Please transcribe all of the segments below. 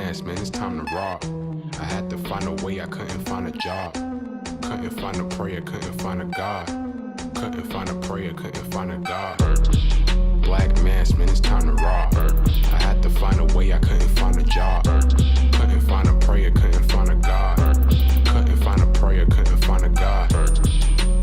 mass, man, it's time to rock. I had to find a way, I couldn't find a job. Couldn't find a prayer, couldn't find a God. Couldn't find a prayer, couldn't find a God. Black mass, man, it's time to rock. I had to find a way, I couldn't find a job. Couldn't find a prayer, couldn't find a God. Couldn't find a prayer, couldn't find a God.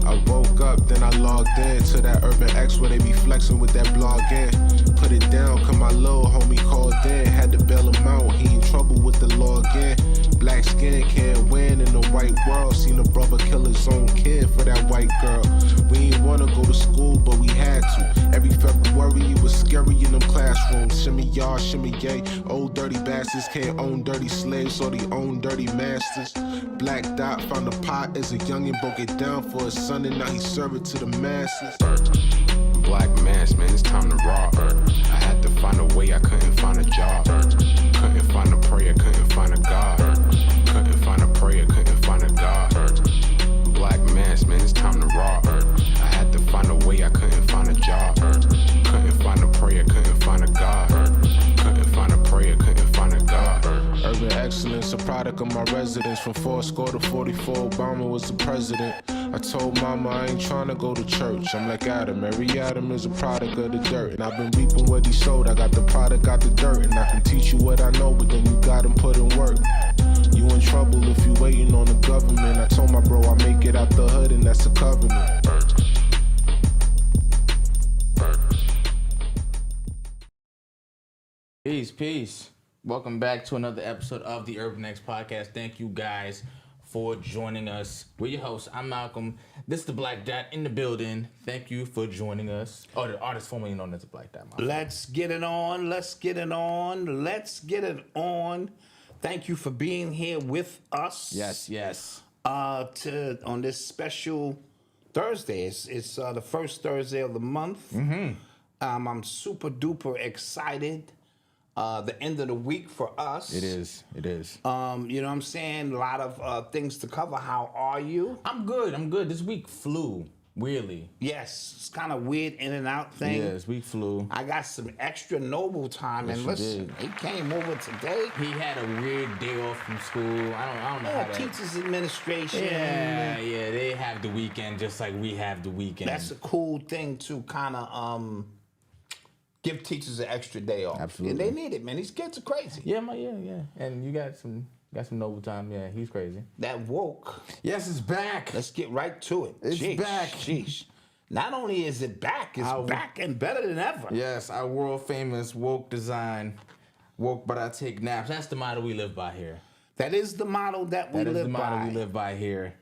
I woke up, then I logged in to that Urban X where they be flexing with that blog in. Put it down, cause my little homie called in. Had to bail him out, he in trouble with the law again. Black skin can't win in the white world. Seen a brother kill his own kid for that white girl. We ain't wanna go to school, but we had to. Every February it was scary in them classrooms. Shimmy y'all, shimmy yay. Old dirty bastards can't own dirty slaves, so they own dirty masters. Black Dot found a pot as a youngin', broke it down for his son, and now he serve it to the masses. Black mass, man, it's time to rock. I had to find a way, I couldn't find a job. Couldn't find a prayer, couldn't find a God. Couldn't find a prayer, couldn't find a God. Black mass, man, it's time to rock. I had to find a way, I couldn't find a job. Couldn't find a prayer, couldn't find a God. Couldn't find a prayer, couldn't find a God. Urban excellence, a product of my residence. From 4 to 44, Obama was the president. I told mama I ain't trying to go to church. I'm like Adam, every Adam is a product of the dirt. And I've been reaping what he sowed. I got the product, got the dirt. And I can teach you what I know, but then you gotta put in work. You in trouble if you waiting on the government. I told my bro I make it out the hood, and that's a covenant. Peace. Welcome back to another episode of the Urban X Podcast. Thank you guys for joining us. We're your hosts. I'm Malcolm. This is the Black Dot in the building. Thank you for joining us. Oh, the artist formerly known as the Black Dot. Let's get it on. Thank you for being here with us. Yes. On this special Thursday. It's the first Thursday of the month. Mm-hmm. I'm super duper excited. The end of the week for us. It is. You know what I'm saying? A lot of things to cover. How are you? I'm good. This week flew, weirdly. Yes, it's kind of weird in and out thing. Yeah, this week flew. I got some extra Noble time, Yes, and you listen, did. he came over today. He had a weird day off from school. I don't know how that... Teachers administration. Yeah, they have the weekend just like we have the weekend. That's a cool thing to kind of give teachers an extra day off. Absolutely. And they need it, man. These kids are crazy. Yeah. And you got some Noble time. Yeah, he's crazy. That woke. Yes, it's back. Let's get right to it. It's back. Sheesh. Not only is it back, it's back and better than ever. Yes, our world famous woke design. Woke, but I take naps. That's the motto we live by here. That is the model that we live by. That is the motto we live by here.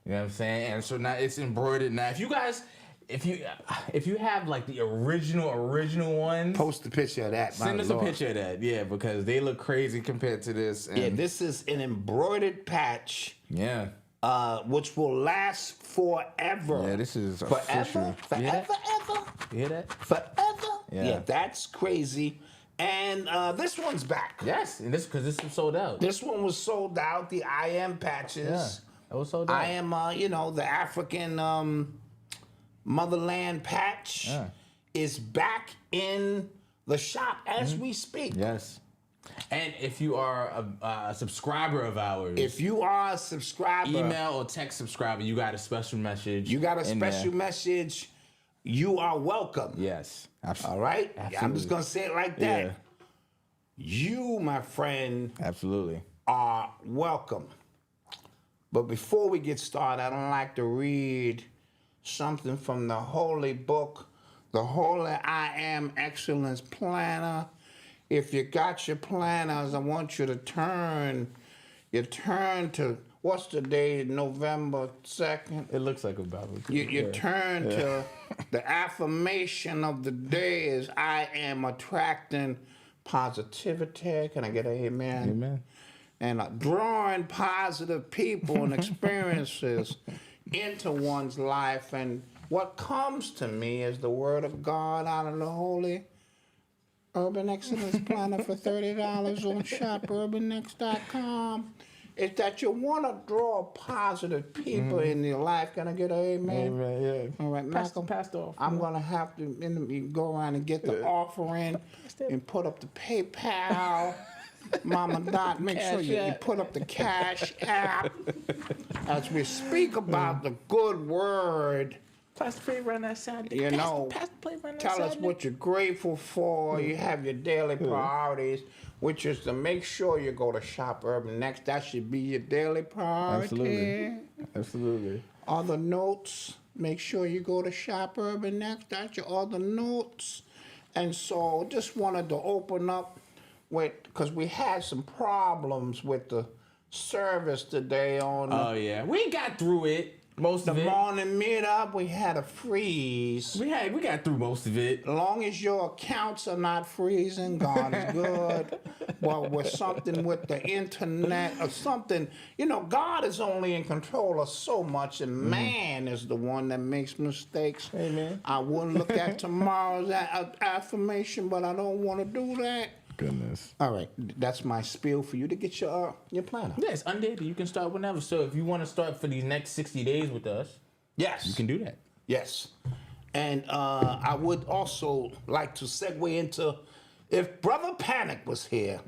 You know what I'm saying? And so now it's embroidered. Now, if you guys... If you have like the original ones, post a picture of that. Send us a picture of that, yeah, because they look crazy compared to this. And yeah, this is an embroidered patch. Yeah. Which will last forever. Yeah, this is forever. official. Ever. You hear that? Forever. Yeah, that's crazy. And this one's back. Yes, and because this was sold out. This one was sold out. The I am patches. Yeah, it was sold out. I am, the African. Motherland patch is back in the shop as we speak. Yes. And if you are a subscriber of ours. If you are a subscriber. Email or text subscriber, you got a special message. You message. You are welcome. Yes. Absolutely. All right? Absolutely. I'm just going to say it like that. Yeah. You, my friend. Absolutely. Are welcome. But before we get started, I'd like to read something from the holy book, the Holy I Am Excellence Planner. If you got your planners, I want you to turn to, what's the day, November 2nd? It looks like a Bible. You turn to the affirmation of the day is I am attracting positivity. Can I get an amen? Amen. And drawing positive people and experiences into one's life. And what comes to me is the word of God out of the Holy Urban Excellence Planner for $30 on shopurbanx.com. Is that you want to draw positive people in your life. Can I get an amen? Amen, yeah. All right, Malcolm. Passed off. I'm going to have to go around and get the offering and put up the PayPal. Mama Dot, make sure you put up the Cash App as we speak about the good word. Pass the plate right on that side. You know, Pass the plate right on that tell side. us what you're grateful for. You have your daily priorities, which is to make sure you go to Shop Urban Next. That should be your daily priority. Absolutely. Other notes, make sure you go to Shop Urban Next. That's your other notes. And so just wanted to open up with, because we had some problems with the service today on Oh, yeah. We got through it. Most the of it. morning meetup. We had a freeze. We got through most of it. As long as your accounts are not freezing, God is good. Well, with something with the internet or something, you know, God is only in control of so much, and man is the one that makes mistakes. Amen. I wouldn't look at tomorrow's affirmation, but I don't want to do that. Goodness. All right, that's my spiel for you to get your planner. Yeah, it's undated. You can start whenever. So if you want to start for these next 60 days with us, Yes. you can do that. Yes. And I would also like to segue into, if Brother Panic was here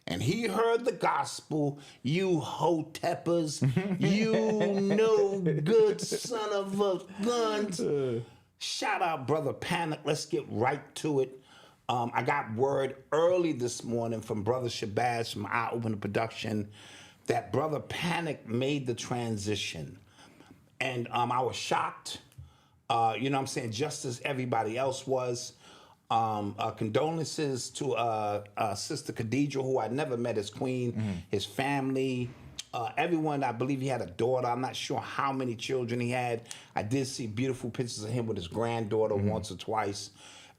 and he heard the gospel, you hoteppers, you no good son of a guns. Shout out Brother Panic. Let's get right to it. I got word early this morning from Brother Shabazz from Eye Opener Production that Brother Panic made the transition. And I was shocked, you know what I'm saying, just as everybody else was. Condolences to Sister Khadijah, who I never met as queen, his family, everyone. I believe he had a daughter. I'm not sure how many children he had. I did see beautiful pictures of him with his granddaughter once or twice.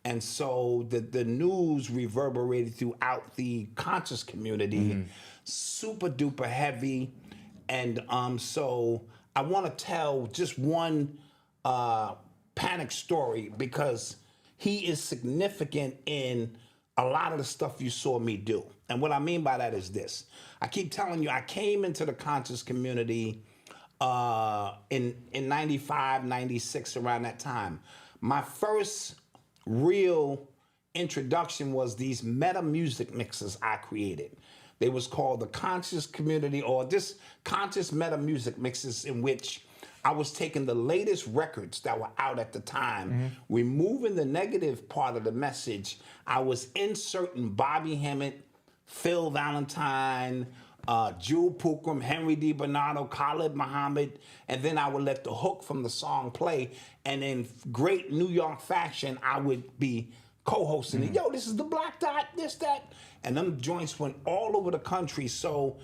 And so the news reverberated throughout the conscious community, super duper heavy. And so I want to tell just one Panic story because he is significant in a lot of the stuff you saw me do. And what I mean by that is this. I keep telling you, I came into the conscious community in 95, 96, around that time. My first real introduction was these meta music mixes I created. They was called the Conscious Community, or this Conscious Meta Music Mixes, in which I was taking the latest records that were out at the time, removing the negative part of the message. I was inserting Bobby Hemmett, Phil Valentine, Jewel Pookrum, Henry D. Bernardo, Khalid Muhammad, and then I would let the hook from the song play, and in great New York fashion, I would be co-hosting it. Yo, this is the Black Dot, this, that. And them joints went all over the country, so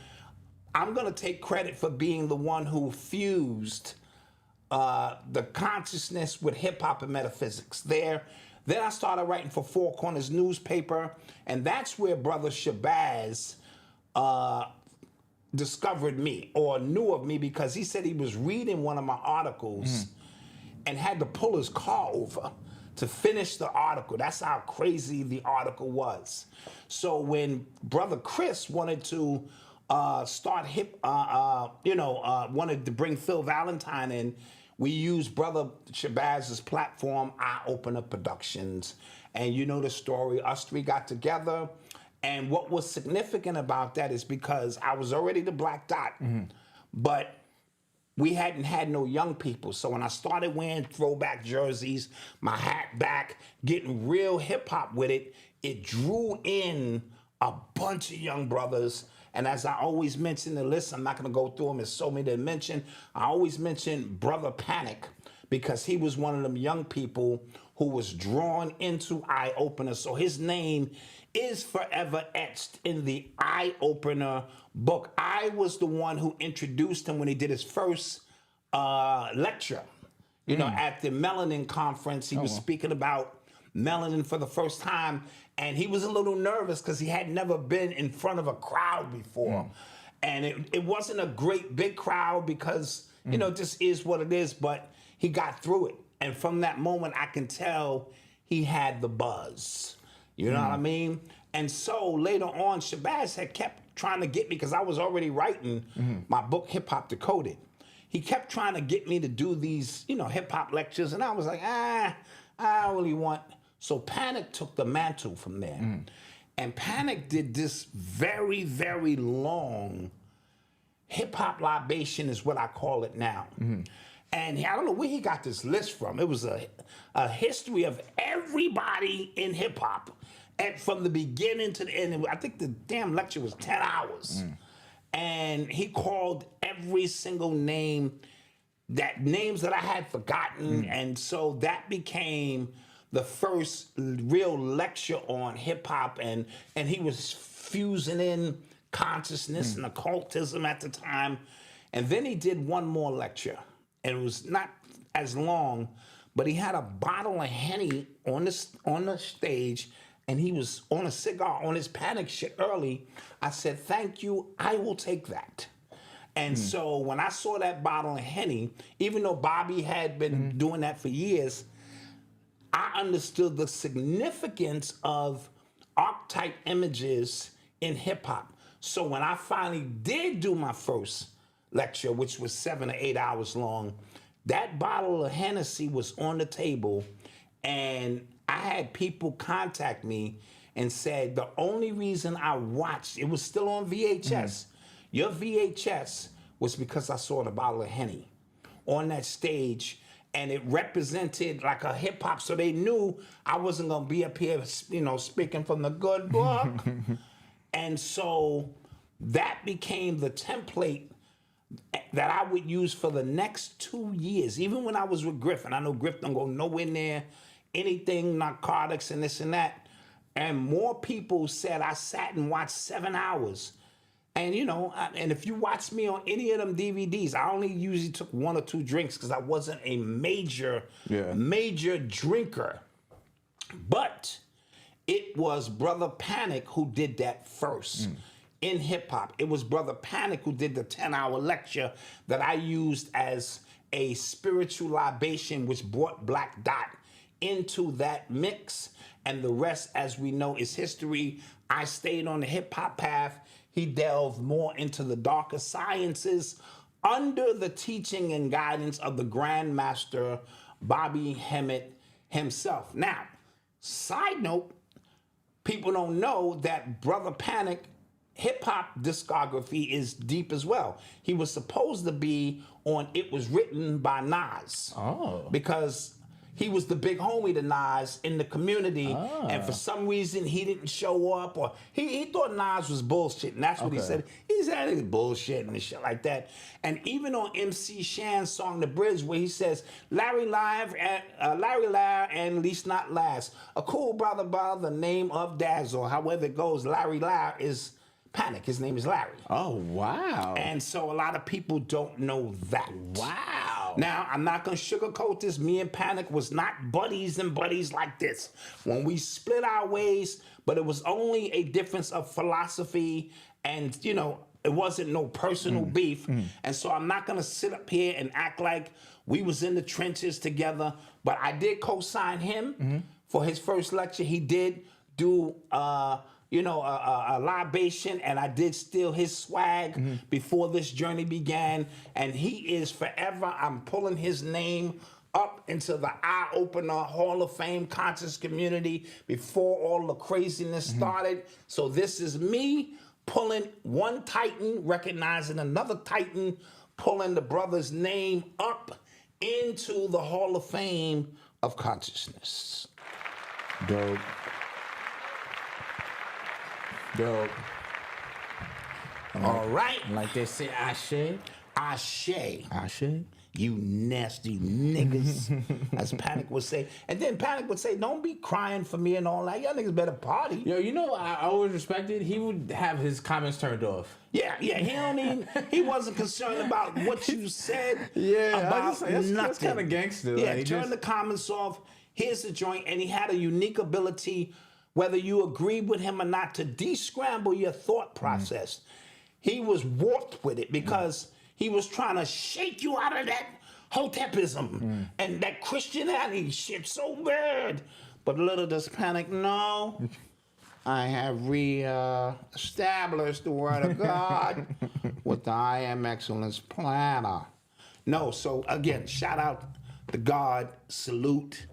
I'm gonna take credit for being the one who fused the consciousness with hip-hop and metaphysics. Then I started writing for Four Corners newspaper, and that's where Brother Shabazz discovered me, or knew of me, because he said he was reading one of my articles and had to pull his car over to finish the article. That's how crazy the article was. So when Brother Chris wanted to start wanted to bring Phil Valentine in, we used Brother Shabazz's platform, Eye Opener Productions. And you know the story, us three got together. And what was significant about that is because I was already the Black Dot, but we hadn't had no young people. So when I started wearing throwback jerseys, my hat back, getting real hip hop with it, it drew in a bunch of young brothers. And as I always mention the list, I'm not gonna go through them, there's so many to mention. I always mention Brother Panic because he was one of them young people who was drawn into Eye Opener. So his name is forever etched in the Eye Opener book. I was the one who introduced him when he did his first lecture. You know, at the Melanin Conference, he was speaking about melanin for the first time, and he was a little nervous because he had never been in front of a crowd before. And it wasn't a great big crowd because, you know, this is what it is, but he got through it. And from that moment, I can tell he had the buzz. You know what I mean? And so later on, Shabazz had kept trying to get me, because I was already writing my book, Hip Hop Decoded. He kept trying to get me to do these, you know, hip hop lectures, and I was like, I don't really want. So Panic took the mantle from there. And Panic did this very, very long hip hop libation, is what I call it now. And I don't know where he got this list from. It was a history of everybody in hip hop, and from the beginning to the end. I think the damn lecture was 10 hours. And he called every single name, names that I had forgotten. And so that became the first real lecture on hip hop. And he was fusing in consciousness and occultism at the time. And then he did one more lecture. And it was not as long, but he had a bottle of Henny on the stage, and he was on a cigar on his Panic shit early. I said, thank you, I will take that. And so when I saw that bottle of Henny, even though Bobby had been doing that for years, I understood the significance of archetype images in hip hop. So when I finally did do my first lecture, which was 7 or 8 hours long, that bottle of Hennessy was on the table, and I had people contact me and said the only reason I watched, it was still on VHS, your VHS was because I saw the bottle of Henny on that stage, and it represented like a hip hop, so they knew I wasn't gonna be up here, speaking from the good book. And so that became the template that I would use for the next 2 years. Even when I was with Griffin, I know Griff don't go nowhere near anything, narcotics and this and that. And more people said I sat and watched 7 hours. And and if you watch me on any of them DVDs, I only usually took 1 or 2 drinks because I wasn't a major drinker. But it was Brother Panic who did that first. In hip hop, it was Brother Panic who did the 10-hour lecture that I used as a spiritual libation, which brought Black Dot into that mix. And the rest, as we know, is history. I stayed on the hip hop path. He delved more into the darker sciences under the teaching and guidance of the Grandmaster Bobby Hemmett himself. Now, side note, people don't know that Brother Panic hip-hop discography is deep as well. He was supposed to be on It Was Written by Nas. Because he was the big homie to Nas in the community, and for some reason he didn't show up, or he thought Nas was bullshit, and that's what he said. He said it was bullshit and shit like that. And even on MC Shan's song The Bridge, where he says, Larry Live and Least Not Last, a cool brother by the name of Dazzle. However it goes, Larry Live is Panic. His name is Larry. Oh, wow. And so a lot of people don't know that. Wow. Now, I'm not going to sugarcoat this. Me and Panic was not buddies and buddies like this. When we split our ways, but it was only a difference of philosophy, and, it wasn't no personal beef. And so I'm not going to sit up here and act like we was in the trenches together. But I did co-sign him for his first lecture. He did do a libation, and I did steal his swag before this journey began, and he is forever. I'm pulling his name up into the Eye Opener Hall of Fame conscious community before all the craziness started. So this is me pulling one Titan, recognizing another Titan, pulling the brother's name up into the Hall of Fame of consciousness. Dope. All right. Like they say, Ashe. Ashe. Ashe. You nasty niggas, as Panic would say. And then Panic would say, don't be crying for me and all that. Y'all niggas better party. Yo, I always respected, he would have his comments turned off. Yeah, he wasn't concerned about what you said about nothing. That's kind of gangster. Yeah, turn the comments off. Here's the joint. And he had a unique ability, whether you agreed with him or not, to de-scramble your thought process. He was warped with it because he was trying to shake you out of that Hotepism and that Christianity shit so bad. But little does Panic know, I have re-established the Word of God with the I Am Excellence Planner. No, so again, shout out to God, salute.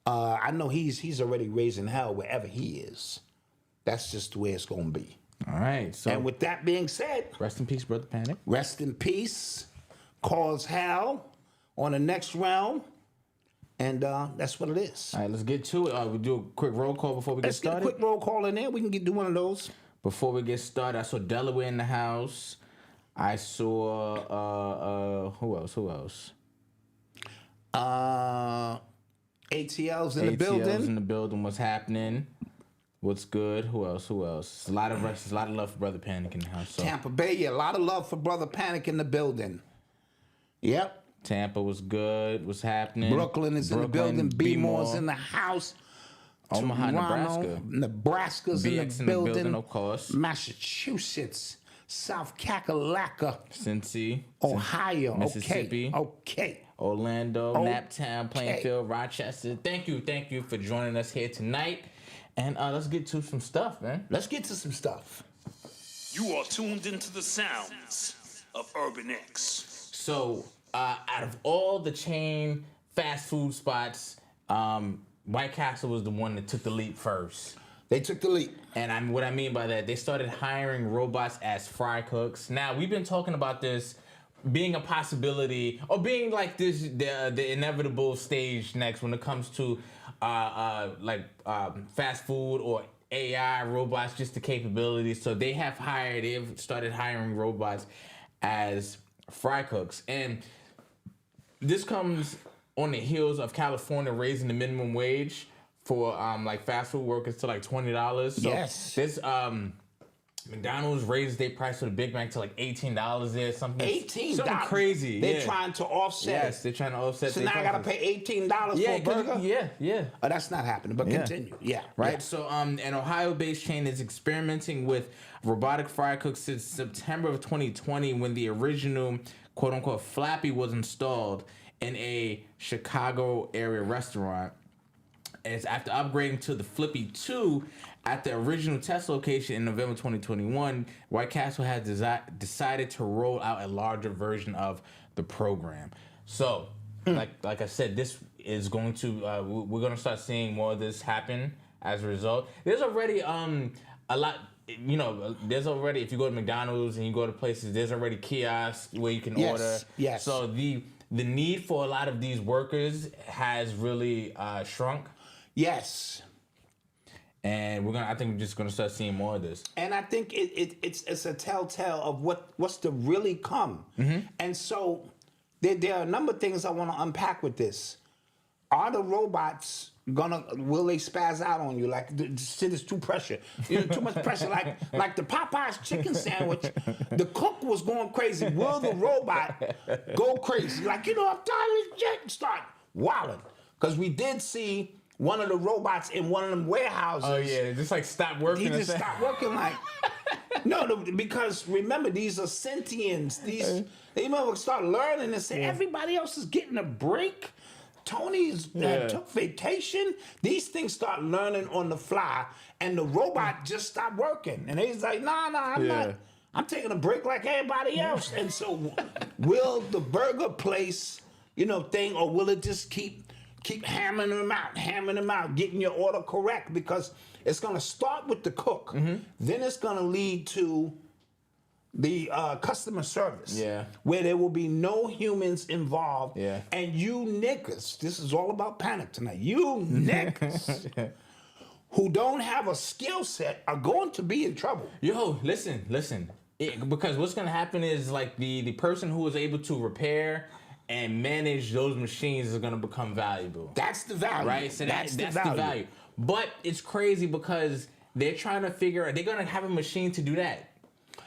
I know he's already raising hell wherever he is. That's just the way it's gonna be. All right. So, And with that being said, rest in peace, Brother Panic. rest in peace. Cause hell on the next round. And that's what it is. All right, let's get to it. We'll do a quick roll call before we Let's get started. get a quick roll call in there. We can do one of those. Before we get started, I saw Delaware in the house. I saw who else? ATL's in the ATL's building. in the building. What's happening? What's good? Who else? A lot of love for Brother Panic in the house. So. Tampa Bay, yeah, a lot of love for Brother Panic in the building. Yep. Tampa was good. What's happening? Brooklyn is in the building. B-More's in the house. Omaha, Toronto, Nebraska's BX in the building. of course. Massachusetts, South Kakalaka, Cincy, Ohio, Mississippi. Okay. Orlando, Okay. Naptown, Plainfield, Rochester. Thank you for joining us here tonight. And let's get to some stuff, man. Let's get to some stuff. You are tuned into the sounds of Urban X. So, out of all the chain fast food spots, White Castle was the one that took the leap first. They took the leap. And what I mean by that, they started hiring robots as fry cooks. Now, we've been talking about this being a possibility, or being like this, the inevitable stage next when it comes to fast food or AI robots, just the capabilities. So they've started hiring robots as fry cooks. And this comes on the heels of California raising the minimum wage for fast food workers to like $20. So Yes. This McDonald's raised their price for the Big Mac to like $18 there, something $18. something crazy. They're yeah. trying to offset. Yes, they're trying to offset. So their now I gotta prices. pay $18 for a burger. Yeah. Oh, that's not happening. But continue. Yeah. Right. Yeah. So, an Ohio-based chain is experimenting with robotic fry cooks since September of 2020, when the original "quote-unquote" Flappy was installed in a Chicago area restaurant. And it's after upgrading to the Flippy 2 at the original test location in November 2021, White Castle has decided to roll out a larger version of the program. So, like I said, this is going to we're going to start seeing more of this happen as a result. There's already a lot. There's already, if you go to McDonald's and you go to places, there's already kiosks where you can order. Yes. So the need for a lot of these workers has really shrunk. Yes. And I think we're just gonna start seeing more of this. And I think it's a telltale of what's to really come. Mm-hmm. And so there are a number of things I want to unpack with this. Are the robots will they spaz out on you like the shit is too pressure? Too much pressure, like the Popeyes chicken sandwich. The cook was going crazy. Will the robot go crazy? I'm tired of this shit, and start wilding. Because we did see one of the robots in one of them warehouses. Oh yeah, just like stop working. He just stopped working because remember, these are sentients. They might start learning and say, everybody else is getting a break. Tony's took vacation. These things start learning on the fly, and the robot just stopped working. And he's like, nah, I'm not. I'm taking a break like everybody else. And so, will the burger place, thing, or will it just keep hammering them out, getting your order correct? Because it's going to start with the cook. Mm-hmm. Then it's going to lead to the customer service, where there will be no humans involved. Yeah. And you niggas, this is all about Panic tonight, you niggas who don't have a skill set are going to be in trouble. Yo, listen. Because what's going to happen is like the person who is able to repair and manage those machines is going to become valuable. That's the value. Right? So that's the value. value. But it's crazy because they're trying to figure out, they're going to have a machine to do that.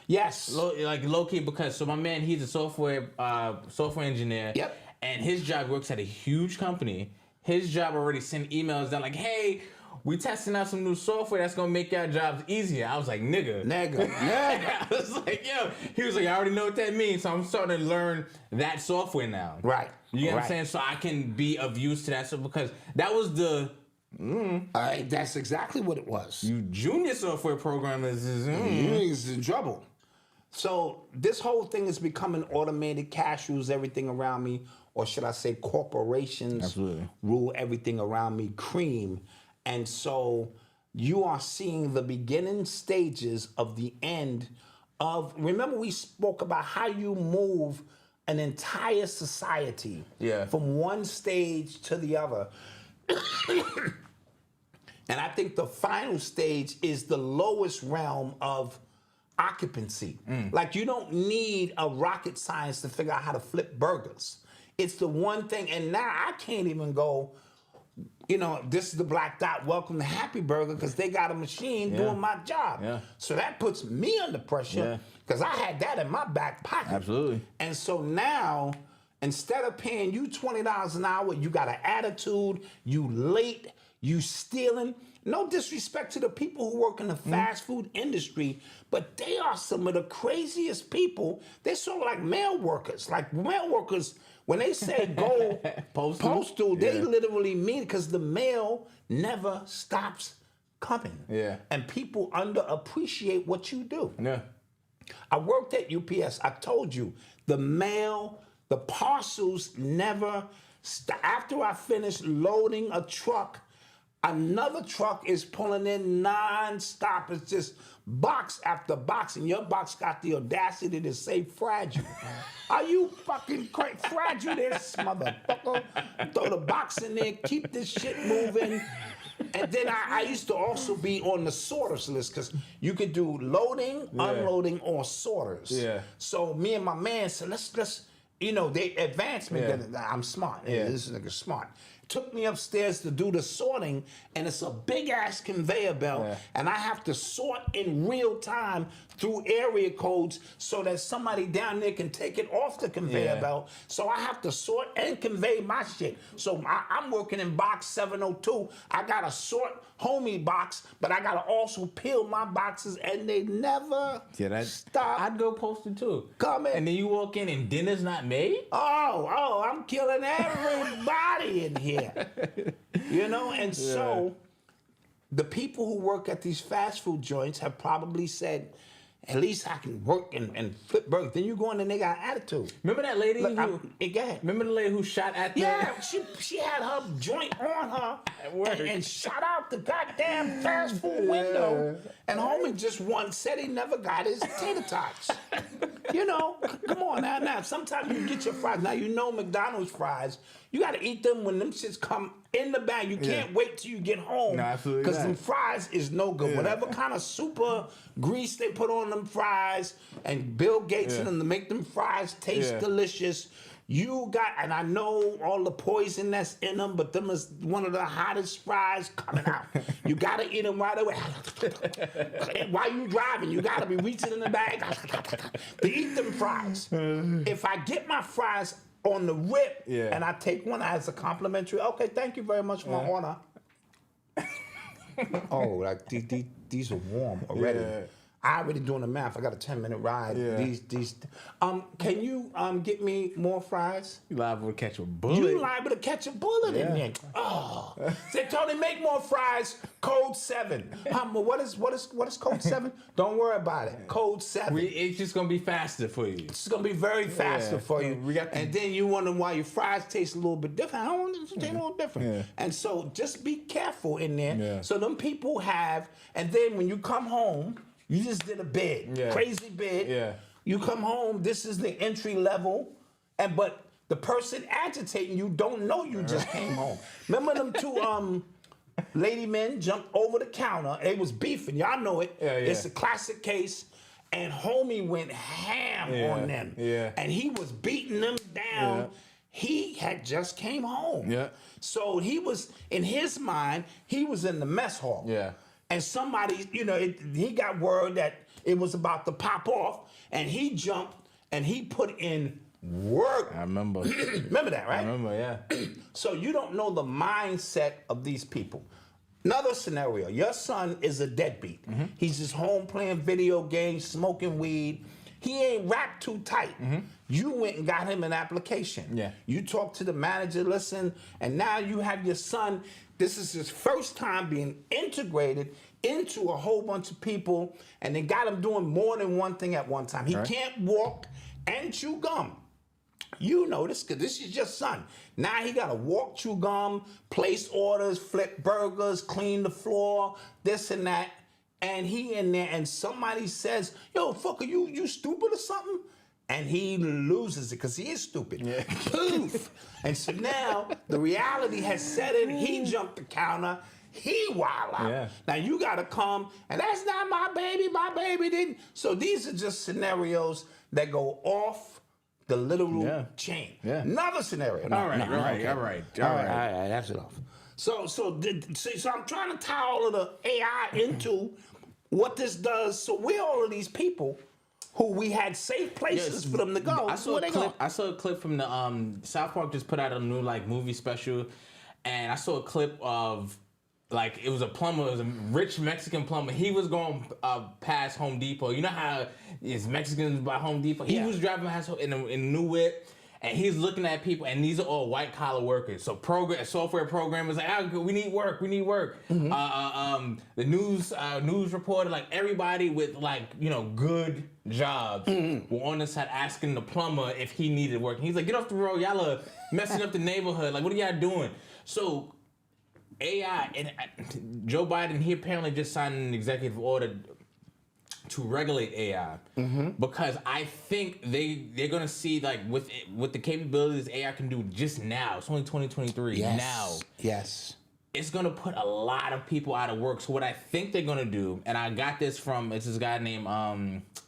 Yes. Low key, because my man, he's a software engineer. Yep. And his job works at a huge company. His job already sent emails that like, hey, we testing out some new software that's gonna make y'all jobs easier. I was like, nigga. I was like, yo. He was like, I already know what that means, so I'm starting to learn that software now. Right. You know what I'm saying? So I can be of use to that. So because that was the that's exactly what it was. you junior software programmers is He's in trouble. So this whole thing is becoming automated. Cash rules everything around me, or should I say corporations Absolutely. rule everything around me. Cream. And so you are seeing the beginning stages of the end of, remember we spoke about how you move an entire society from one stage to the other. And I think the final stage is the lowest realm of occupancy. Like, you don't need a rocket science to figure out how to flip burgers. It's the one thing, and now I can't even go, you know, this is the Black Dot, welcome to Happy Burger, because they got a machine doing my job. So that puts me under pressure, because I had that in my back pocket. Absolutely. And so now, instead of paying you $20 an hour, you got an attitude, you late, you stealing. No disrespect to the people who work in the fast food industry, but they are some of the craziest people. They're sort of like mail workers. Like mail workers, when they say go postal, they literally mean it, because the mail never stops coming. And people underappreciate what you do. I worked at UPS. I told you, the mail, the parcels never after I finished loading a truck, another truck is pulling in non-stop. It's just box after box, and your box got the audacity to say fragile. Are you fucking crazy? Fragile this motherfucker. Throw the box in there, keep this shit moving. And then I used to also be on the sorters list, because you could do loading, unloading, or sorters. So me and my man said, let's you know, they advanced me. I'm smart. This nigga smart. Took me upstairs to do the sorting, and it's a big ass conveyor belt, and I have to sort in real time through area codes so that somebody down there can take it off the conveyor belt. So I have to sort and convey my shit. So I'm working in box 702. I gotta sort homie box, but I gotta also peel my boxes, and they never stop. I'd go postal too. Coming. And then you walk in and dinner's not made? Oh, I'm killing everybody in here. You know, and so the people who work at these fast food joints have probably said, at least I can work and flip burgers. Then you go in and they got attitude. Remember that lady remember the lady who shot at the... Yeah, she had her joint on her and shot out the goddamn fast food window. And homie just said he never got his tater tots. You know, come on now. Sometimes you get your fries. Now, you know McDonald's fries, you got to eat them when them shits come in the bag. You can't wait till you get home. No, absolutely because them fries is no good. Whatever kind of super grease they put on them fries, and Bill Gates and them to make them fries taste delicious. You got, and I know all the poison that's in them, but them is one of the hottest fries coming out. You gotta eat them right away. While you driving, you gotta be reaching in the bag to eat them fries. If I get my fries on the rip and I take one as a complimentary, okay, thank you very much for my order. Oh, like these are warm already. I already doing the math. I got a 10-minute ride. These. Can you get me more fries? You liable to catch a bullet. You liable to catch a bullet in there. Oh, say Tony, make more fries. Code 7. What is code 7? Don't worry about it. Code 7. It's just gonna be faster for you. It's gonna be very faster for you. And then you wonder why your fries taste a little bit different. I don't want it to taste a little different. And so just be careful in there. So them people have, and then when you come home. You just did a bid, crazy bid. You come home, this is the entry level, but the person agitating you don't know you just came home. Remember them two lady men jumped over the counter, they was beefing, y'all know it. It's a classic case, and homie went ham on them. And he was beating them down. He had just came home. So he was, in his mind, he was in the mess hall. And somebody, you know, he got word that it was about to pop off, and he jumped and he put in work. I remember. Remember that, right? I remember, So you don't know the mindset of these people. Another scenario, your son is a deadbeat. He's just home playing video games, smoking weed. He ain't wrapped too tight. You went and got him an application. You talked to the manager, listen, and now you have your son. This is his first time being integrated into a whole bunch of people, and they got him doing more than one thing at one time. He can't walk and chew gum. You know this because this is your son. Now he got to walk chew gum, place orders, flip burgers, clean the floor, this and that. And he in there and somebody says, yo, fucker, you stupid or something? And he loses it because he is stupid. Yeah. Poof. And so now the reality has set in. He jumped the counter. He wild out. Yeah. Now you got to come, and that's not my baby. My baby didn't. So these are just scenarios that go off the literal chain. Yeah. Another scenario. All right. That's enough. So I'm trying to tie all of the AI into what this does. So we're all of these people who we had safe places for them to go. I saw a clip from the South Park just put out a new movie special, and I saw a clip of it was a plumber, it was a rich Mexican plumber. He was going past Home Depot. You know how it's Mexicans by Home Depot. He was driving past in a new whip. And he's looking at people, and these are all white collar workers. So software programmers like, we need work. Mm-hmm. The news reporter, everybody with good jobs were on the side asking the plumber if he needed work. And he's like, get off the road, y'all are messing up the neighborhood. What are y'all doing? So AI and Joe Biden, he apparently just signed an executive order to regulate AI because I think they're gonna see with the capabilities AI can do just now. It's only 2023 now. Yes. It's gonna put a lot of people out of work. So what I think they're gonna do, and I got this from this guy named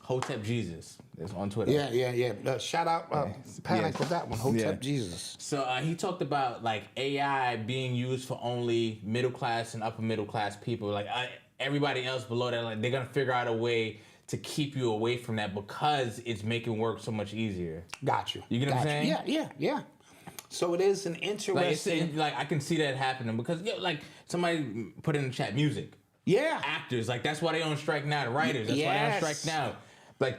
Hotep Jesus. It's on Twitter. Yeah. Shout out Panic with that one, Hotep Jesus. So he talked about AI being used for only middle class and upper middle class people. Everybody else below that, they're gonna figure out a way to keep you away from that because it's making work so much easier. Got you. You get what I'm saying? Yeah. So it is an interesting. I can see that happening because somebody put in the chat music. Yeah. Actors, that's why they on strike now. The writers, that's why they on strike now.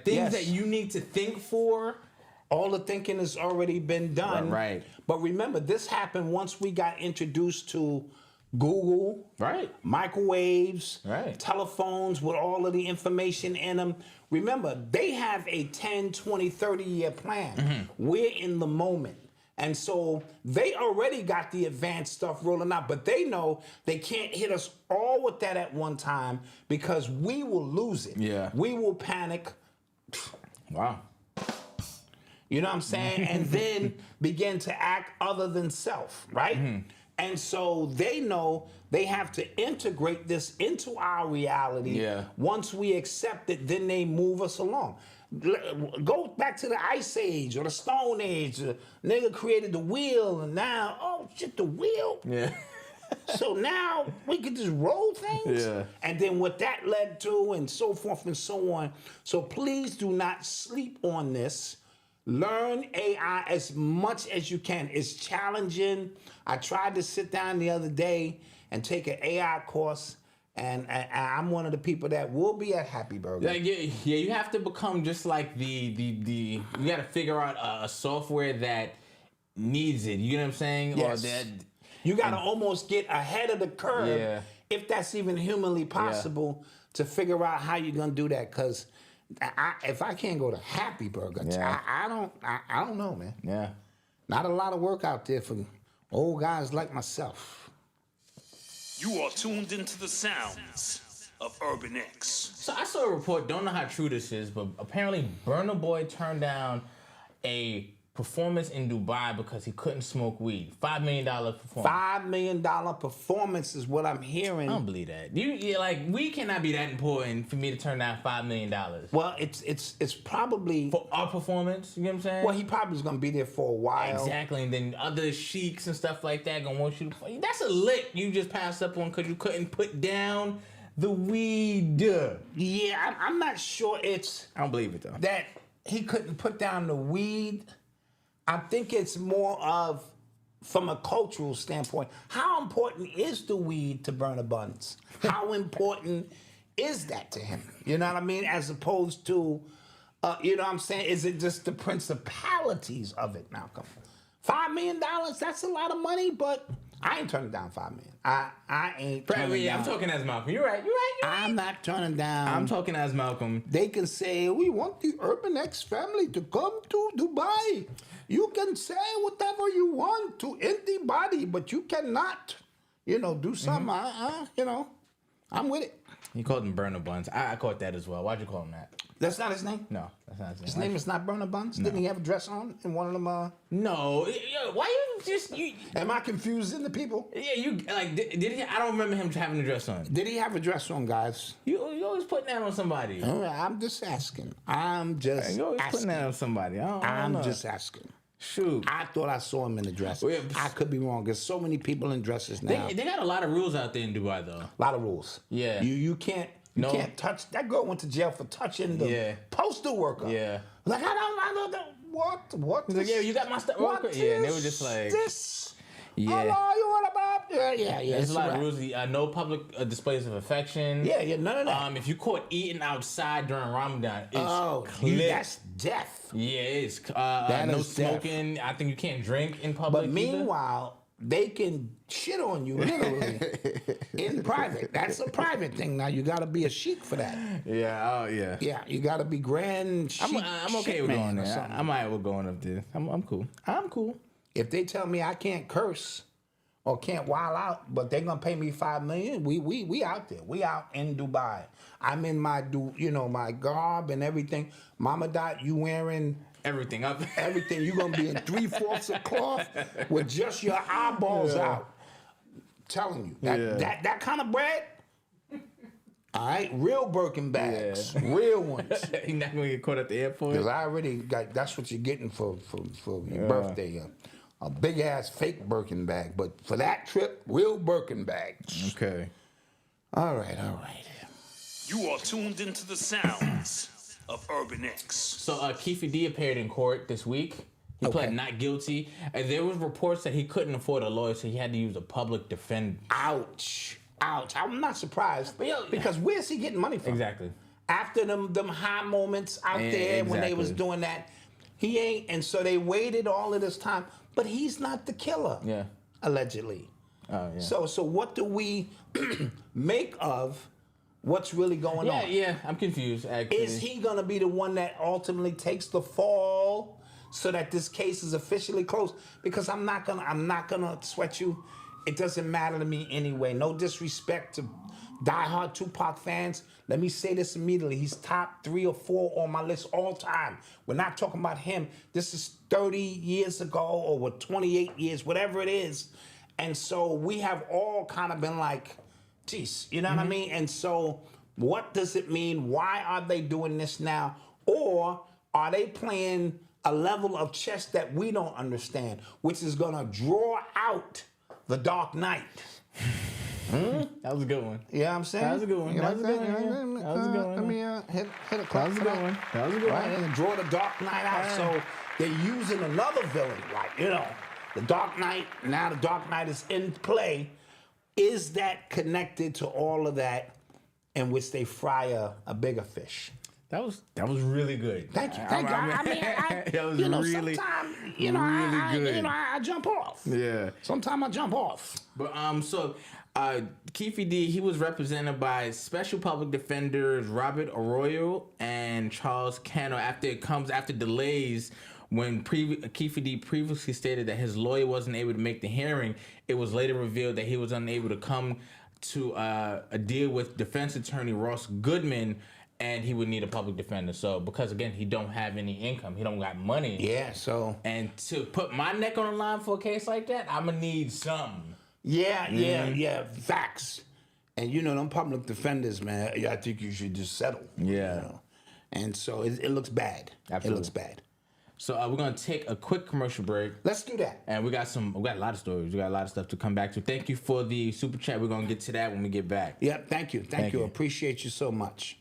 Things that you need to think for. All the thinking has already been done. Right. But remember, this happened once we got introduced to Google, microwaves, telephones with all of the information in them. Remember, they have a 10, 20, 30-year plan. We're in the moment. And so they already got the advanced stuff rolling out, but they know they can't hit us all with that at one time because we will lose it. Yeah. We will panic. Wow. You know what I'm saying? And then begin to act other than self, right? And so they know they have to integrate this into our reality. Yeah. Once we accept it, then they move us along. Go back to the Ice Age or the Stone Age. The nigga created the wheel, and now, oh shit, the wheel? Yeah. So now we can just roll things? Yeah. And then what that led to, and so forth and so on. So please do not sleep on this. Learn AI as much as you can. It's challenging. I tried to sit down the other day and take an AI course, and I'm one of the people that will be at Happy Burger. Yeah, you have to become just like you got to figure out a software that needs it. You know what I'm saying? Yes. Or that you got to almost get ahead of the curve, if that's even humanly possible, to figure out how you're gonna do that. Because if I can't go to Happy Burger, I don't know, man. Yeah. Not a lot of work out there for old guys like myself. You are tuned into the sounds of Urban X. So I saw a report, don't know how true this is, but apparently Burna Boy turned down a performance in Dubai because he couldn't smoke weed. $5 million performance. $5 million performance is what I'm hearing. I don't believe that. We cannot be that important for me to turn down $5 million. Well, it's probably for our performance. You know what I'm saying? Well, he probably is gonna be there for a while. Exactly, and then other sheiks and stuff like that gonna want you to. That's a lick you just passed up on because you couldn't put down the weed. Yeah, I'm not sure it's. I don't believe it though. That he couldn't put down the weed. I think it's more of, from a cultural standpoint, how important is the weed to Burna Buns? How important is that to him? You know what I mean? As opposed to, you know what I'm saying? Is it just the principalities of it, Malcolm? $5 million, that's a lot of money, but I ain't turning down $5 million. I ain't turning down. I'm talking as Malcolm. You're right. I'm not turning down. I'm talking as Malcolm. They can say, we want the Urban X family to come to Dubai. You can say whatever you want to anybody, but you cannot, do something. I'm with it. He called them burner buns. I caught that as well. Why'd you call him that? That's not his name? No, that's not his name. His name is not Burna Buns? No. Didn't he have a dress on in one of them? No. Yo, why you just... Am I confusing the people? Yeah, you... Like, did he... I don't remember him having a dress on. Did he have a dress on, guys? You always putting that on somebody. All right, I'm just asking. I'm just You always putting asking. that on somebody. I don't know. I'm just asking. Shoot. I thought I saw him in a dress. Well, yeah, I could be wrong. There's so many people in dresses now. They got a lot of rules out there in Dubai, though. A lot of rules. Yeah. You can't touch. That girl went to jail for touching the postal worker. Yeah. Like I don't know what. He's like, yeah, you got my stuff. What Yeah, and they were is just like, this? yeah. Hello, you want about? Yeah. There's a lot of right. rules. No public displays of affection. Yeah, none of that. If you caught eating outside during Ramadan, it's That's death. Yeah, it's That no is death. smoking. I think you can't drink in public. But meanwhile, they can shit on you literally in private. That's a private thing. Now you got to be a sheik for that. Yeah. Oh yeah. Yeah, you got to be grand sheik. I'm okay shit with man going or there. something. I'm alright with going up there. I'm cool. I'm cool. If they tell me I can't curse or can't wild out, but they're gonna pay me $5 million, we out there. We out in Dubai. I'm in my my garb and everything. Mama Dot, you wearing Everything up. everything. You're gonna be in 3/4 of cloth with just your eyeballs out. Telling you that kind of bread. All right, real Birkin bags, real ones. You're not gonna get caught at the airport. Because I already got. That's what you're getting for your birthday. A big ass fake Birkin bag, but for that trip, real Birkin bags. Okay. All right. You are tuned into the sounds of Urban X. So Keefe D appeared in court this week. He pled not guilty. And there was reports that he couldn't afford a lawyer, so he had to use a public defender. Ouch. I'm not surprised. Because where's he getting money from? Exactly. After them high moments out there when they was doing that, he ain't. And so they waited all of this time. But he's not the killer. Yeah. Allegedly. Oh yeah. So what do we make of what's really going on? Yeah, I'm confused. Actually, Is he gonna be the one that ultimately takes the fall so that this case is officially closed? Because I'm not gonna sweat you. It doesn't matter to me anyway. No disrespect to diehard Tupac fans. Let me say this immediately. He's top 3 or 4 on my list all time. We're not talking about him. This is 30 years ago or 28 years, whatever it is. And so we have all kind of been like, geez, you know what I mean? And so what does it mean? Why are they doing this now? Or are they playing a level of chess that we don't understand, which is gonna draw out the Dark Knight? that was a good one. You know what I'm saying? That was a good one. You That like was a good one, yeah. That That was a good one. Let me hit a clap That was a for good one. That was a good right? one. And draw the Dark Knight out. So they're using another villain, like, the Dark Knight. Now the Dark Knight is in play. Is that connected to all of that in which they fry a bigger fish? That was really good. Thank you. I mean, that was really, sometimes, really good. I jump off. Yeah. Sometimes I jump off. But Keefe D, he was represented by special public defenders Robert Arroyo and Charles Cano after delays. When Keefe D previously stated that his lawyer wasn't able to make the hearing, it was later revealed that he was unable to come to a deal with defense attorney Ross Goodman, and he would need a public defender. So because again, he don't have any income, he don't got money. Yeah. So. And to put my neck on the line for a case like that, I'm gonna need some. Yeah. Facts. And them public defenders, man. I think you should just settle. Yeah. And so it looks bad. Absolutely. It looks bad. So we're gonna take a quick commercial break. Let's do that. And we got a lot of stories. We got a lot of stuff to come back to. Thank you for the super chat. We're gonna get to that when we get back. Yeah, thank you. Thank you. you. Appreciate you so much.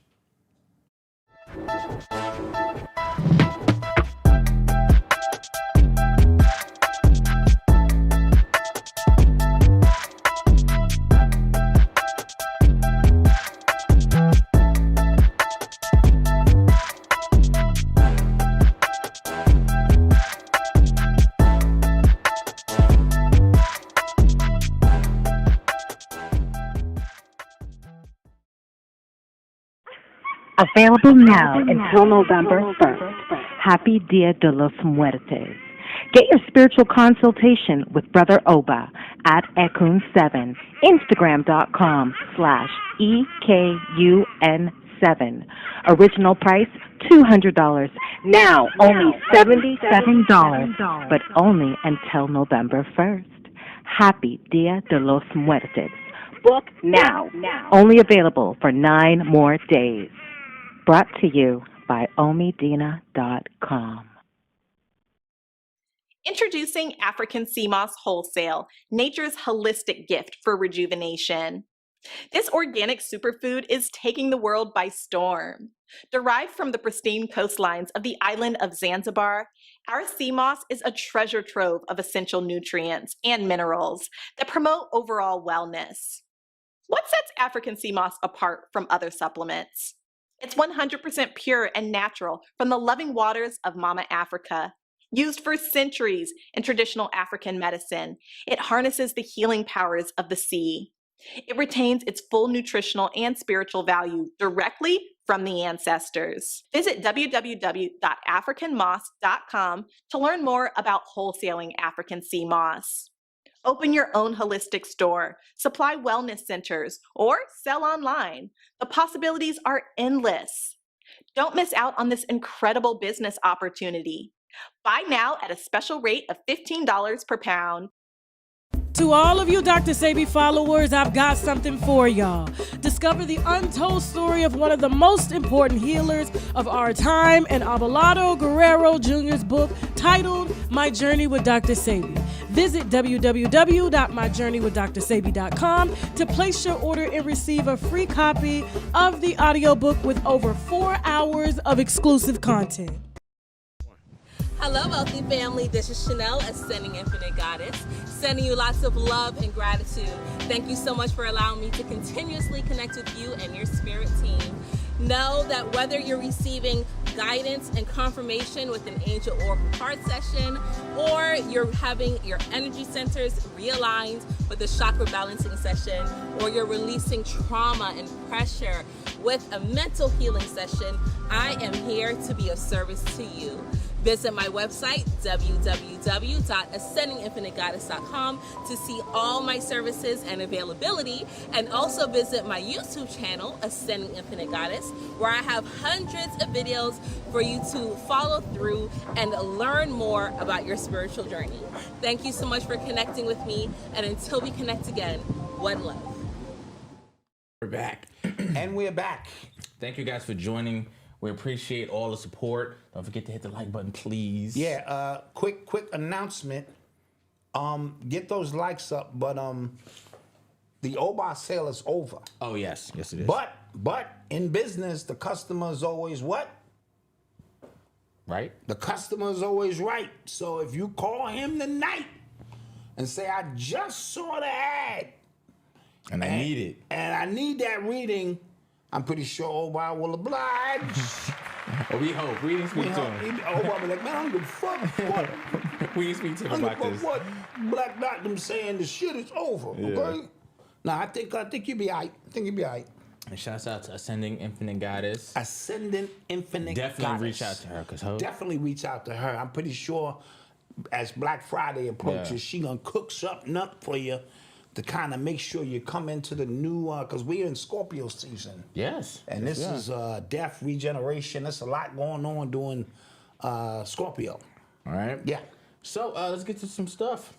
Available now until November 1st. Happy Dia de los Muertes. Get your spiritual consultation with Brother Oba at Ekun7, Instagram.com/EKUN7. Original price, $200. Now, only $77, but only until November 1st. Happy Dia de los Muertes. Book now. Only available for 9 more days. Brought to you by omidina.com. Introducing African Sea Moss Wholesale, nature's holistic gift for rejuvenation. This organic superfood is taking the world by storm. Derived from the pristine coastlines of the island of Zanzibar, our sea moss is a treasure trove of essential nutrients and minerals that promote overall wellness. What sets African sea moss apart from other supplements? It's 100% pure and natural from the loving waters of Mama Africa. Used for centuries in traditional African medicine, it harnesses the healing powers of the sea. It retains its full nutritional and spiritual value directly from the ancestors. Visit www.africanmoss.com to learn more about wholesaling African sea moss. Open your own holistic store, supply wellness centers, or sell online. The possibilities are endless. Don't miss out on this incredible business opportunity. Buy now at a special rate of $15 per pound. To all of you Dr. Sebi followers, I've got something for y'all. Discover the untold story of one of the most important healers of our time in Abelardo Guerrero Jr.'s book titled My Journey with Dr. Sebi. Visit www.myjourneywithdrsebi.com to place your order and receive a free copy of the audiobook with over 4 hours of exclusive content. Hello, Wealthy family. This is Chanel, Ascending Infinite Goddess, sending you lots of love and gratitude. Thank you so much for allowing me to continuously connect with you and your spirit team. Know that whether you're receiving guidance and confirmation with an angel oracle card session, or you're having your energy centers realigned with a chakra balancing session, or you're releasing trauma and pressure with a mental healing session, I am here to be of service to you. Visit my website, www.ascendinginfinitegoddess.com, to see all my services and availability, and also visit my YouTube channel, Ascending Infinite Goddess, where I have hundreds of videos for you to follow through and learn more about your spiritual journey. Thank you so much for connecting with me, and until we connect again, one love. We're back. And we're back. Thank you guys for joining. We appreciate all the support. Don't forget to hit the like button, please. Yeah, quick announcement. Get those likes up, but the Oba sale is over. Oh, yes. Yes, it is. But in business, the customer is always what? Right? The customer is always right. So if you call him tonight and say, I just saw the ad. And I need it. And I need that reading, I'm pretty sure Oba will oblige. Well, we hope. We didn't speak to him. Oba be like, man, I don't give a fuck. What? We didn't speak to him about this. What? Black Dot them saying the shit is over, okay? Nah, I think you'll be all right. I think you'll be all right. And shouts out to Ascending Infinite Goddess. Ascending Infinite Definitely Goddess. reach out to her. Definitely reach out to her. I'm pretty sure as Black Friday approaches, she gonna cook something up for you to kind of make sure you come into the new, because we're in Scorpio season. Yes. And this is death, regeneration. There's a lot going on during Scorpio. All right. Yeah. So let's get to some stuff.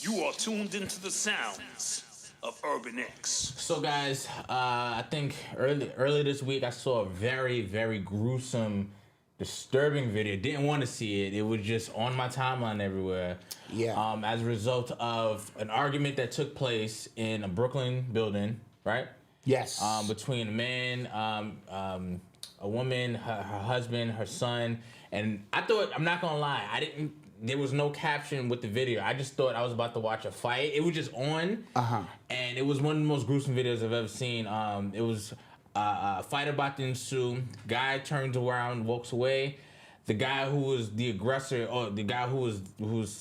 You are tuned into the sounds of Urban X. So guys, I think early this week I saw a very, very gruesome, disturbing video. Didn't want to see it. It was just on my timeline everywhere. Yeah. As a result of an argument that took place in a Brooklyn building, right? Yes. Between a man, a woman, her husband, her son, and I thought, I'm not gonna lie, there was no caption with the video. I just thought I was about to watch a fight. It was just on, and it was one of the most gruesome videos I've ever seen. It was a fight about to ensue. Guy turns around, walks away. The guy who was the aggressor, or the guy who was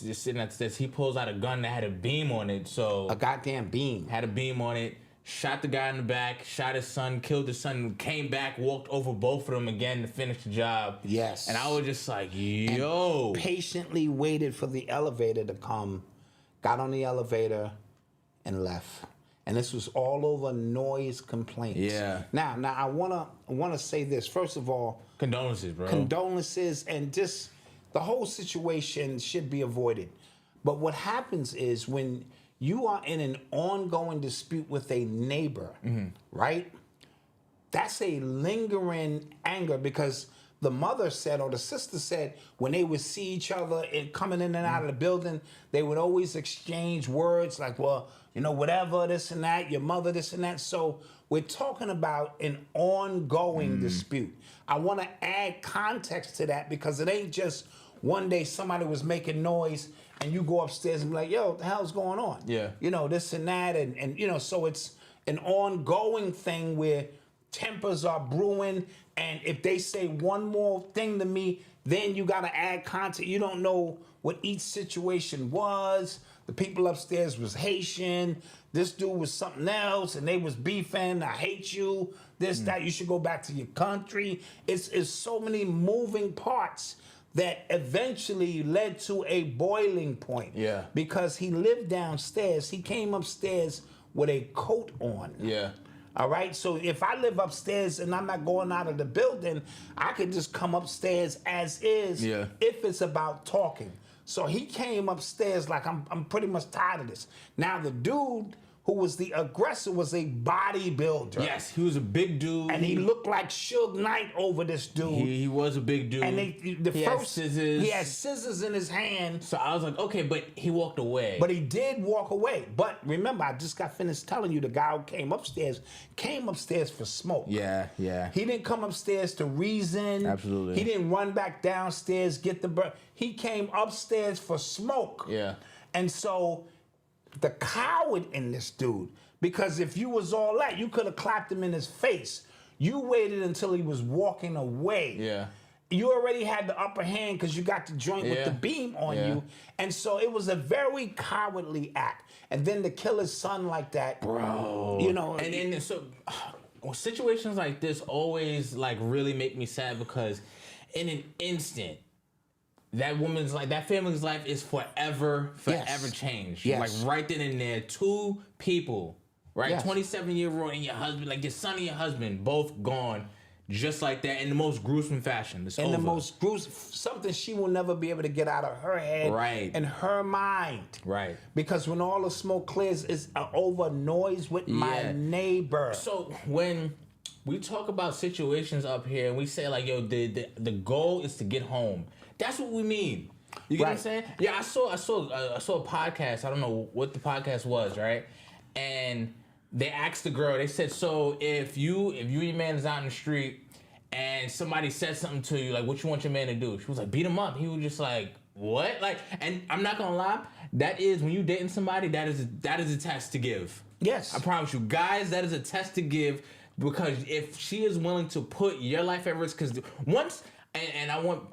just sitting at the steps, he pulls out a gun that had a beam on it. So a goddamn beam. Had a beam on it. shot the guy in the back, shot his son, killed his son, came back, walked over both of them again to finish the job. Yes. And I was just like, yo. And patiently waited for the elevator to come, got on the elevator, and left. And this was all over noise complaints. Yeah. Now I wanna say this. First of all, Condolences, bro. Condolences, and just the whole situation should be avoided. But what happens is when you are in an ongoing dispute with a neighbor, right? That's a lingering anger because the mother said or the sister said when they would see each other and coming in and out of the building, they would always exchange words like, well, you know, whatever, this and that, your mother, this and that. So we're talking about an ongoing dispute. I want to add context to that because it ain't just one day somebody was making noise and you go upstairs and be like, yo, what the hell's going on? Yeah. You know, this and that. And you know, so it's an ongoing thing where tempers are brewing. And if they say one more thing to me, then you got to add context. You don't know what each situation was. The people upstairs was Haitian. This dude was something else, and they was beefing. I hate you. This, that. You should go back to your country. It's so many moving parts that eventually led to a boiling point. Yeah. Because he lived downstairs. He came upstairs with a coat on. Yeah. All right, so if I live upstairs and I'm not going out of the building, I could just come upstairs as is if it's about talking. So he came upstairs like, I'm pretty much tired of this. Now the dude who was the aggressor was a bodybuilder. Yes, he was a big dude. And he looked like Suge Knight over this dude. He was a big dude. And he had scissors. He had scissors in his hand. So I was like, okay, but he walked away. But he did walk away. But remember, I just got finished telling you the guy who came upstairs for smoke. Yeah. He didn't come upstairs to reason. Absolutely. He didn't run back downstairs, get the he came upstairs for smoke. Yeah. And so the coward in this dude, because if you was all that, you could have clapped him in his face. You waited until he was walking away. Yeah. You already had the upper hand because you got the joint with the beam on you. And so it was a very cowardly act. And then to kill his son like that. Bro. You know. And so situations like this always like really make me sad because in an instant, that woman's like, that family's life is forever changed. Yes. Like right then and there, two people, right? Yes. 27-year-old and your husband, like your son and your husband, both gone just like that in the most gruesome fashion. It's in over. the most gruesome, something she will never be able to get out of her head and her mind. Right. Because when all the smoke clears, it's over noise with my neighbor. So when we talk about situations up here and we say like, yo, the goal is to get home. That's what we mean. You get what I'm saying? Yeah, I saw a podcast. I don't know what the podcast was, right? And they asked the girl. They said, so if you and your man is out in the street and somebody said something to you, like, what you want your man to do? She was like, beat him up. He was just like, what? Like, and I'm not gonna lie. That is when you dating somebody. That is a test to give. Yes, I promise you, guys. That is a test to give because if she is willing to put your life at risk, because once. And I want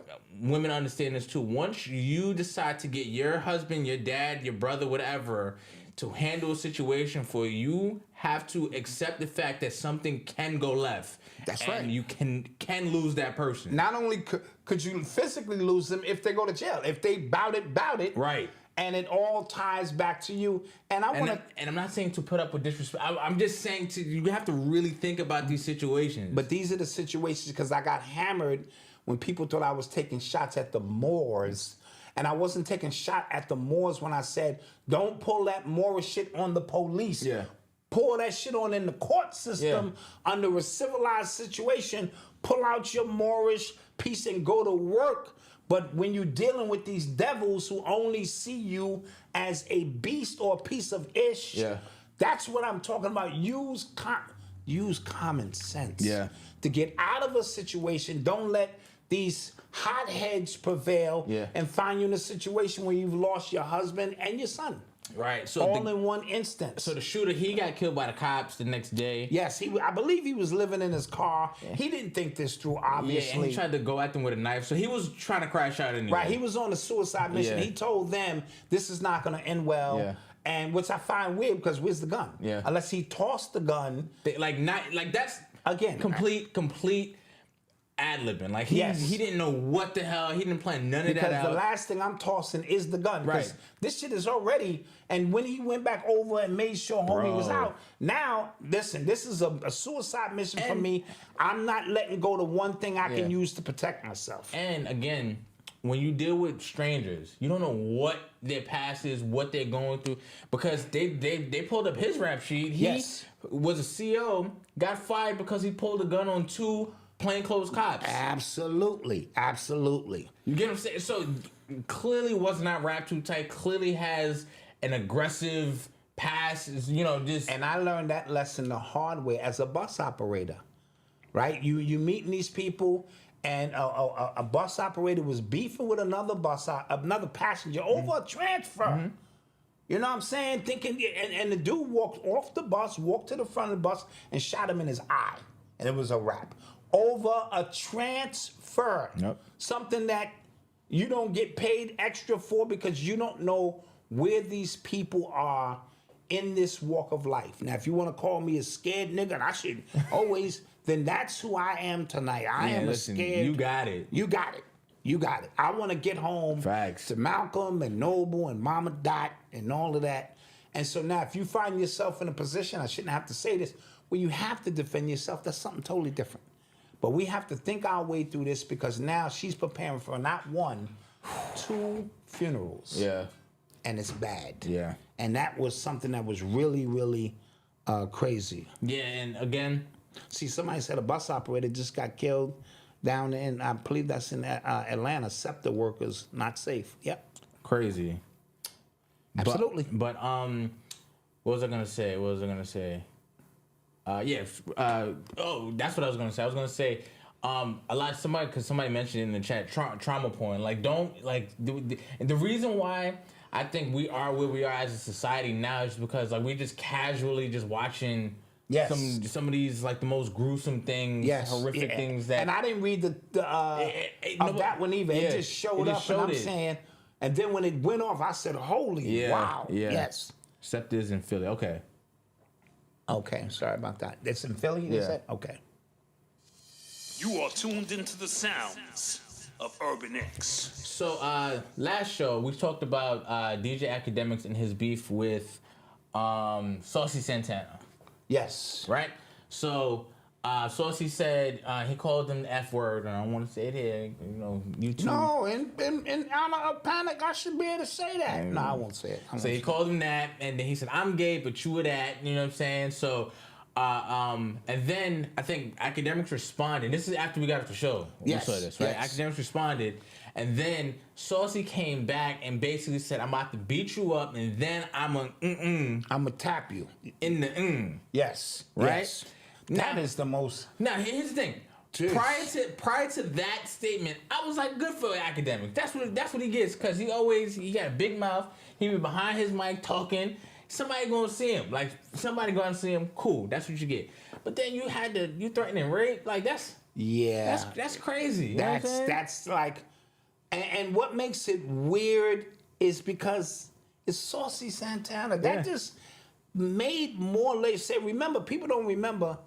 women to understand this too. Once you decide to get your husband, your dad, your brother, whatever, to handle a situation for you, have to accept the fact that something can go left. That's and right. You can lose that person. Not only could you physically lose them if they go to jail, if they bout it. Right. And it all ties back to you. And I'm not saying to put up with disrespect. I'm just saying you have to really think about these situations. But these are the situations because I got hammered when people thought I was taking shots at the Moors. And I wasn't taking shot at the Moors when I said, don't pull that Moorish shit on the police. Yeah. Pull that shit on in the court system under a civilized situation. Pull out your Moorish piece and go to work. But when you're dealing with these devils who only see you as a beast or a piece of ish, that's what I'm talking about. Use common sense to get out of a situation. Don't let these hotheads prevail and find you in a situation where you've lost your husband and your son. Right. So all in one instance. So the shooter, he got killed by the cops the next day. Yes, I believe he was living in his car. Yeah. He didn't think this through, obviously. Yeah, and he tried to go at them with a knife. So he was trying to crash out anyway. Right, he was on a suicide mission. He told them, this is not going to end well. And which I find weird because where's the gun? Yeah. Unless he tossed the gun. That's Again, complete ad-libbing. Like he didn't know what the hell. He didn't plan none of that Because out. the last thing I'm tossing is the gun. Right. This shit is already, and when he went back over and made sure homie was out, now, listen, this is a suicide mission for me. I'm not letting go the one thing I can use to protect myself. And again, when you deal with strangers, you don't know what their past is, what they're going through, because they pulled up his rap sheet. He was a CEO, got fired because he pulled a gun on 2 plainclothes cops. Absolutely. You get what I'm saying? So clearly was not rap too tight. Clearly has an aggressive past. Just. And I learned that lesson the hard way as a bus operator, right? You meeting these people, and a bus operator was beefing with another passenger over a transfer. Mm-hmm. You know what I'm saying? Thinking, and the dude walked off the bus, walked to the front of the bus, and shot him in his eye, and it was a wrap. Over a transfer. Yep. Something that you don't get paid extra for because you don't know where these people are in this walk of life. Now, if you want to call me a scared nigga, and I should always, then that's who I am tonight. I am a scared. You got it. You got it. I want to get home to Malcolm and Noble and Mama Dot and all of that. And so now, if you find yourself in a position, I shouldn't have to say this, where you have to defend yourself, that's something totally different. But we have to think our way through this because now she's preparing for not 1, 2 funerals. Yeah. And it's bad. Yeah. And that was something that was really, really crazy. Yeah, and again... See, somebody said a bus operator just got killed down in, I believe that's in Atlanta, SEPTA workers, not safe. Yep. Crazy. Absolutely. But what was I going to say? That's what I was gonna say. I was gonna say, somebody mentioned in the chat trauma porn. Like, don't like the reason why I think we are where we are as a society now is because like we're just casually just watching some of these like the most gruesome things, horrific things that. And I didn't read that one either. It just showed up, and I'm saying, and then when it went off, I said, "Holy wow!" Yeah. Yes. SEPTA is in Philly. Okay, sorry about that. It's in Philly, you said? Okay. You are tuned into the sounds of Urban X. So, last show, we talked about DJ Akademiks and his beef with Saucy Santana. Yes. Right? So, Saucy said he called him the F word, and I don't want to say it here. You too. No, in honor of panic, I should be able to say that. No, I won't say it. So he called him that, and then he said, "I'm gay, but you were that." You know what I'm saying? So, and then I think Akademiks responded. This is after we got off the show. Yes. We saw this, right? Yes. Akademiks responded, and then Saucy came back and basically said, "I'm about to beat you up, and then I'm gonna tap you in the Yes. right." Yes. That is the most. Now here's the thing. Jeez. Prior to that statement, I was like, good for Akademiks. That's what he gets, because he got a big mouth. He be behind his mic talking. Somebody gonna see him. Like somebody gonna see him. Cool. That's what you get. But then you threatening rape. Like that's crazy. You know what I'm saying? That's like, and what makes it weird is because it's Saucy Santana. That just made more later. Remember, people don't remember.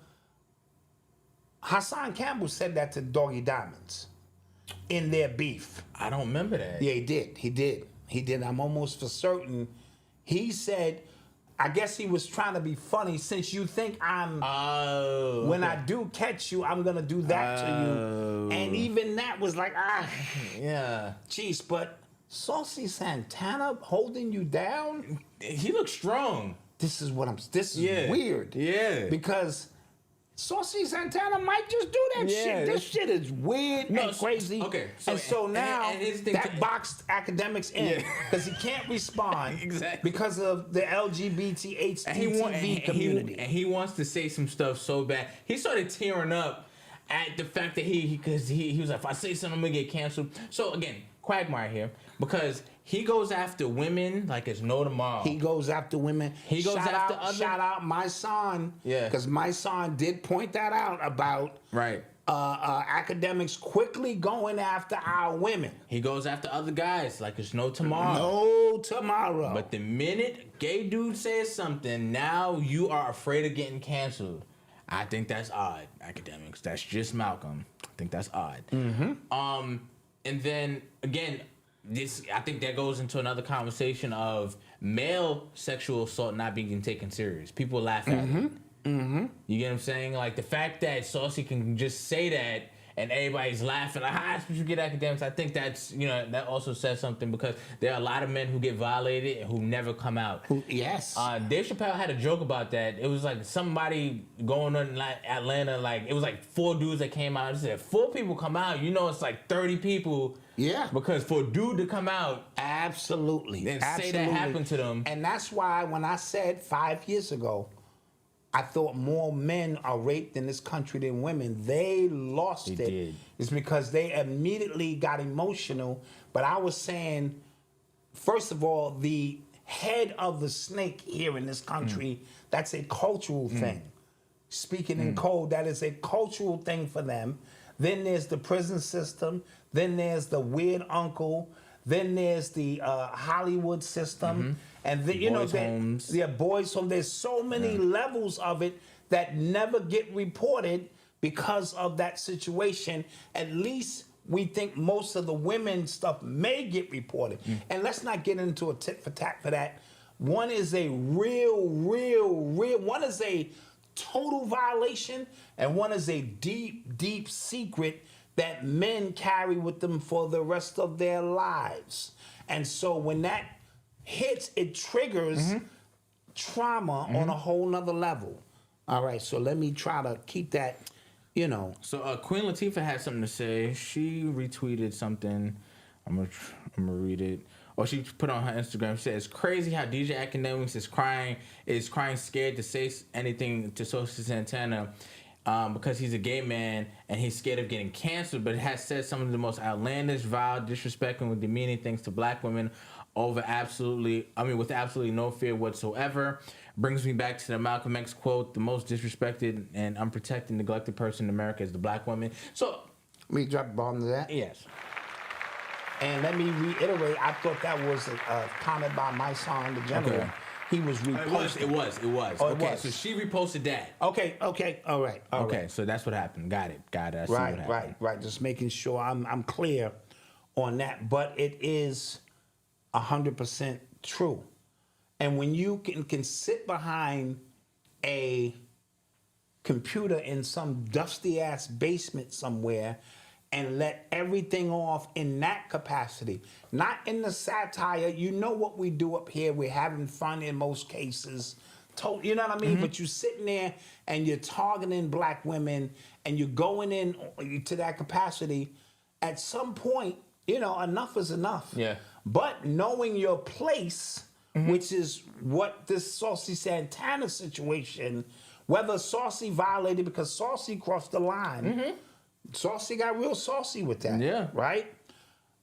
Hassan Campbell said that to Doggy Diamonds in their beef. I don't remember that. Yeah, he did. I'm almost for certain. He said, I guess he was trying to be funny, since you think I'm, when I do catch you, I'm going to do that to you. And even that was like, jeez, but Saucy Santana holding you down? He looks strong. This is weird. Yeah. Because Saucy Santana might just do that shit. This shit is weird and crazy. Okay. So now that boxed Akademiks in because he can't respond because of the LGBT HTTV community. And he wants to say some stuff so bad. He started tearing up at the fact that he was like, if I say something, I'm gonna get canceled. So again, quagmire here because he goes after women like it's no tomorrow. He goes after women. He goes after other. Shout out my son. Yeah. Because my son did point that out about Right. Academics quickly going after our women. He goes after other guys like it's no tomorrow. No tomorrow. But the minute gay dude says something, now you are afraid of getting canceled. I think that's odd, Academics. That's just Malcolm. I think that's odd. Mm-hmm. And then again, I think that goes into another conversation of male sexual assault not being taken serious. People laugh at it. Mm-hmm. You get what I'm saying? Like the fact that Saucy can just say that and everybody's laughing like, that's what you get, Academics. I think that's, that also says something because there are a lot of men who get violated and who never come out. Yes. Dave Chappelle had a joke about that. It was like somebody going on in Atlanta, like it was like 4 dudes that came out. He said 4 people come out, it's like 30 people. Yeah. Because for a dude to come out. Absolutely. And say that happened to them. And that's why when I said 5 years ago, I thought more men are raped in this country than women. They lost it. Did. It's because they immediately got emotional. But I was saying, first of all, the head of the snake here in this country, that's a cultural thing. Speaking in code, that is a cultural thing for them. Then there's the prison system. Then there's the weird uncle. Then there's the Hollywood system. And the, homes. Boys' home. There's so many levels of it that never get reported because of that situation. At least we think most of the women stuff may get reported. And let's not get into a tit for tat for that. One is a real, one is a total violation, and one is a deep, deep secret that men carry with them for the rest of their lives. And so when that hits, it triggers trauma on a whole nother level. All right, so let me try to keep that, So Queen Latifah had something to say. She retweeted something. I'm gonna read it. Or she put on her Instagram. She said, "It's crazy how DJ Akademiks is crying scared to say anything to Saucy Santana because he's a gay man and he's scared of getting canceled, but has said some of the most outlandish, vile, disrespectful, and demeaning things to black women with absolutely no fear whatsoever. Brings me back to the Malcolm X quote, the most disrespected and unprotected, neglected person in America is the black woman." So, let me drop a bomb to that. Yes. And let me reiterate, I thought that was a comment by my son, the general. Okay. He was reposting. It was. Oh, okay, it was. so she reposted that. Okay, all right. Okay, so that's what happened. Got it. I see what happened. Right. Just making sure I'm clear on that. But it is 100% true. And when you can sit behind a computer in some dusty ass basement somewhere and let everything off in that capacity, not in the satire. You know what we do up here. We're having fun in most cases. You know what I mean? But you're sitting there and you're targeting black women and you're going in to that capacity. At some point, enough is enough. Yeah. But knowing your place, which is what this Saucy Santana situation, whether Saucy violated because Saucy crossed the line, Saucy got real saucy with that. Yeah. Right?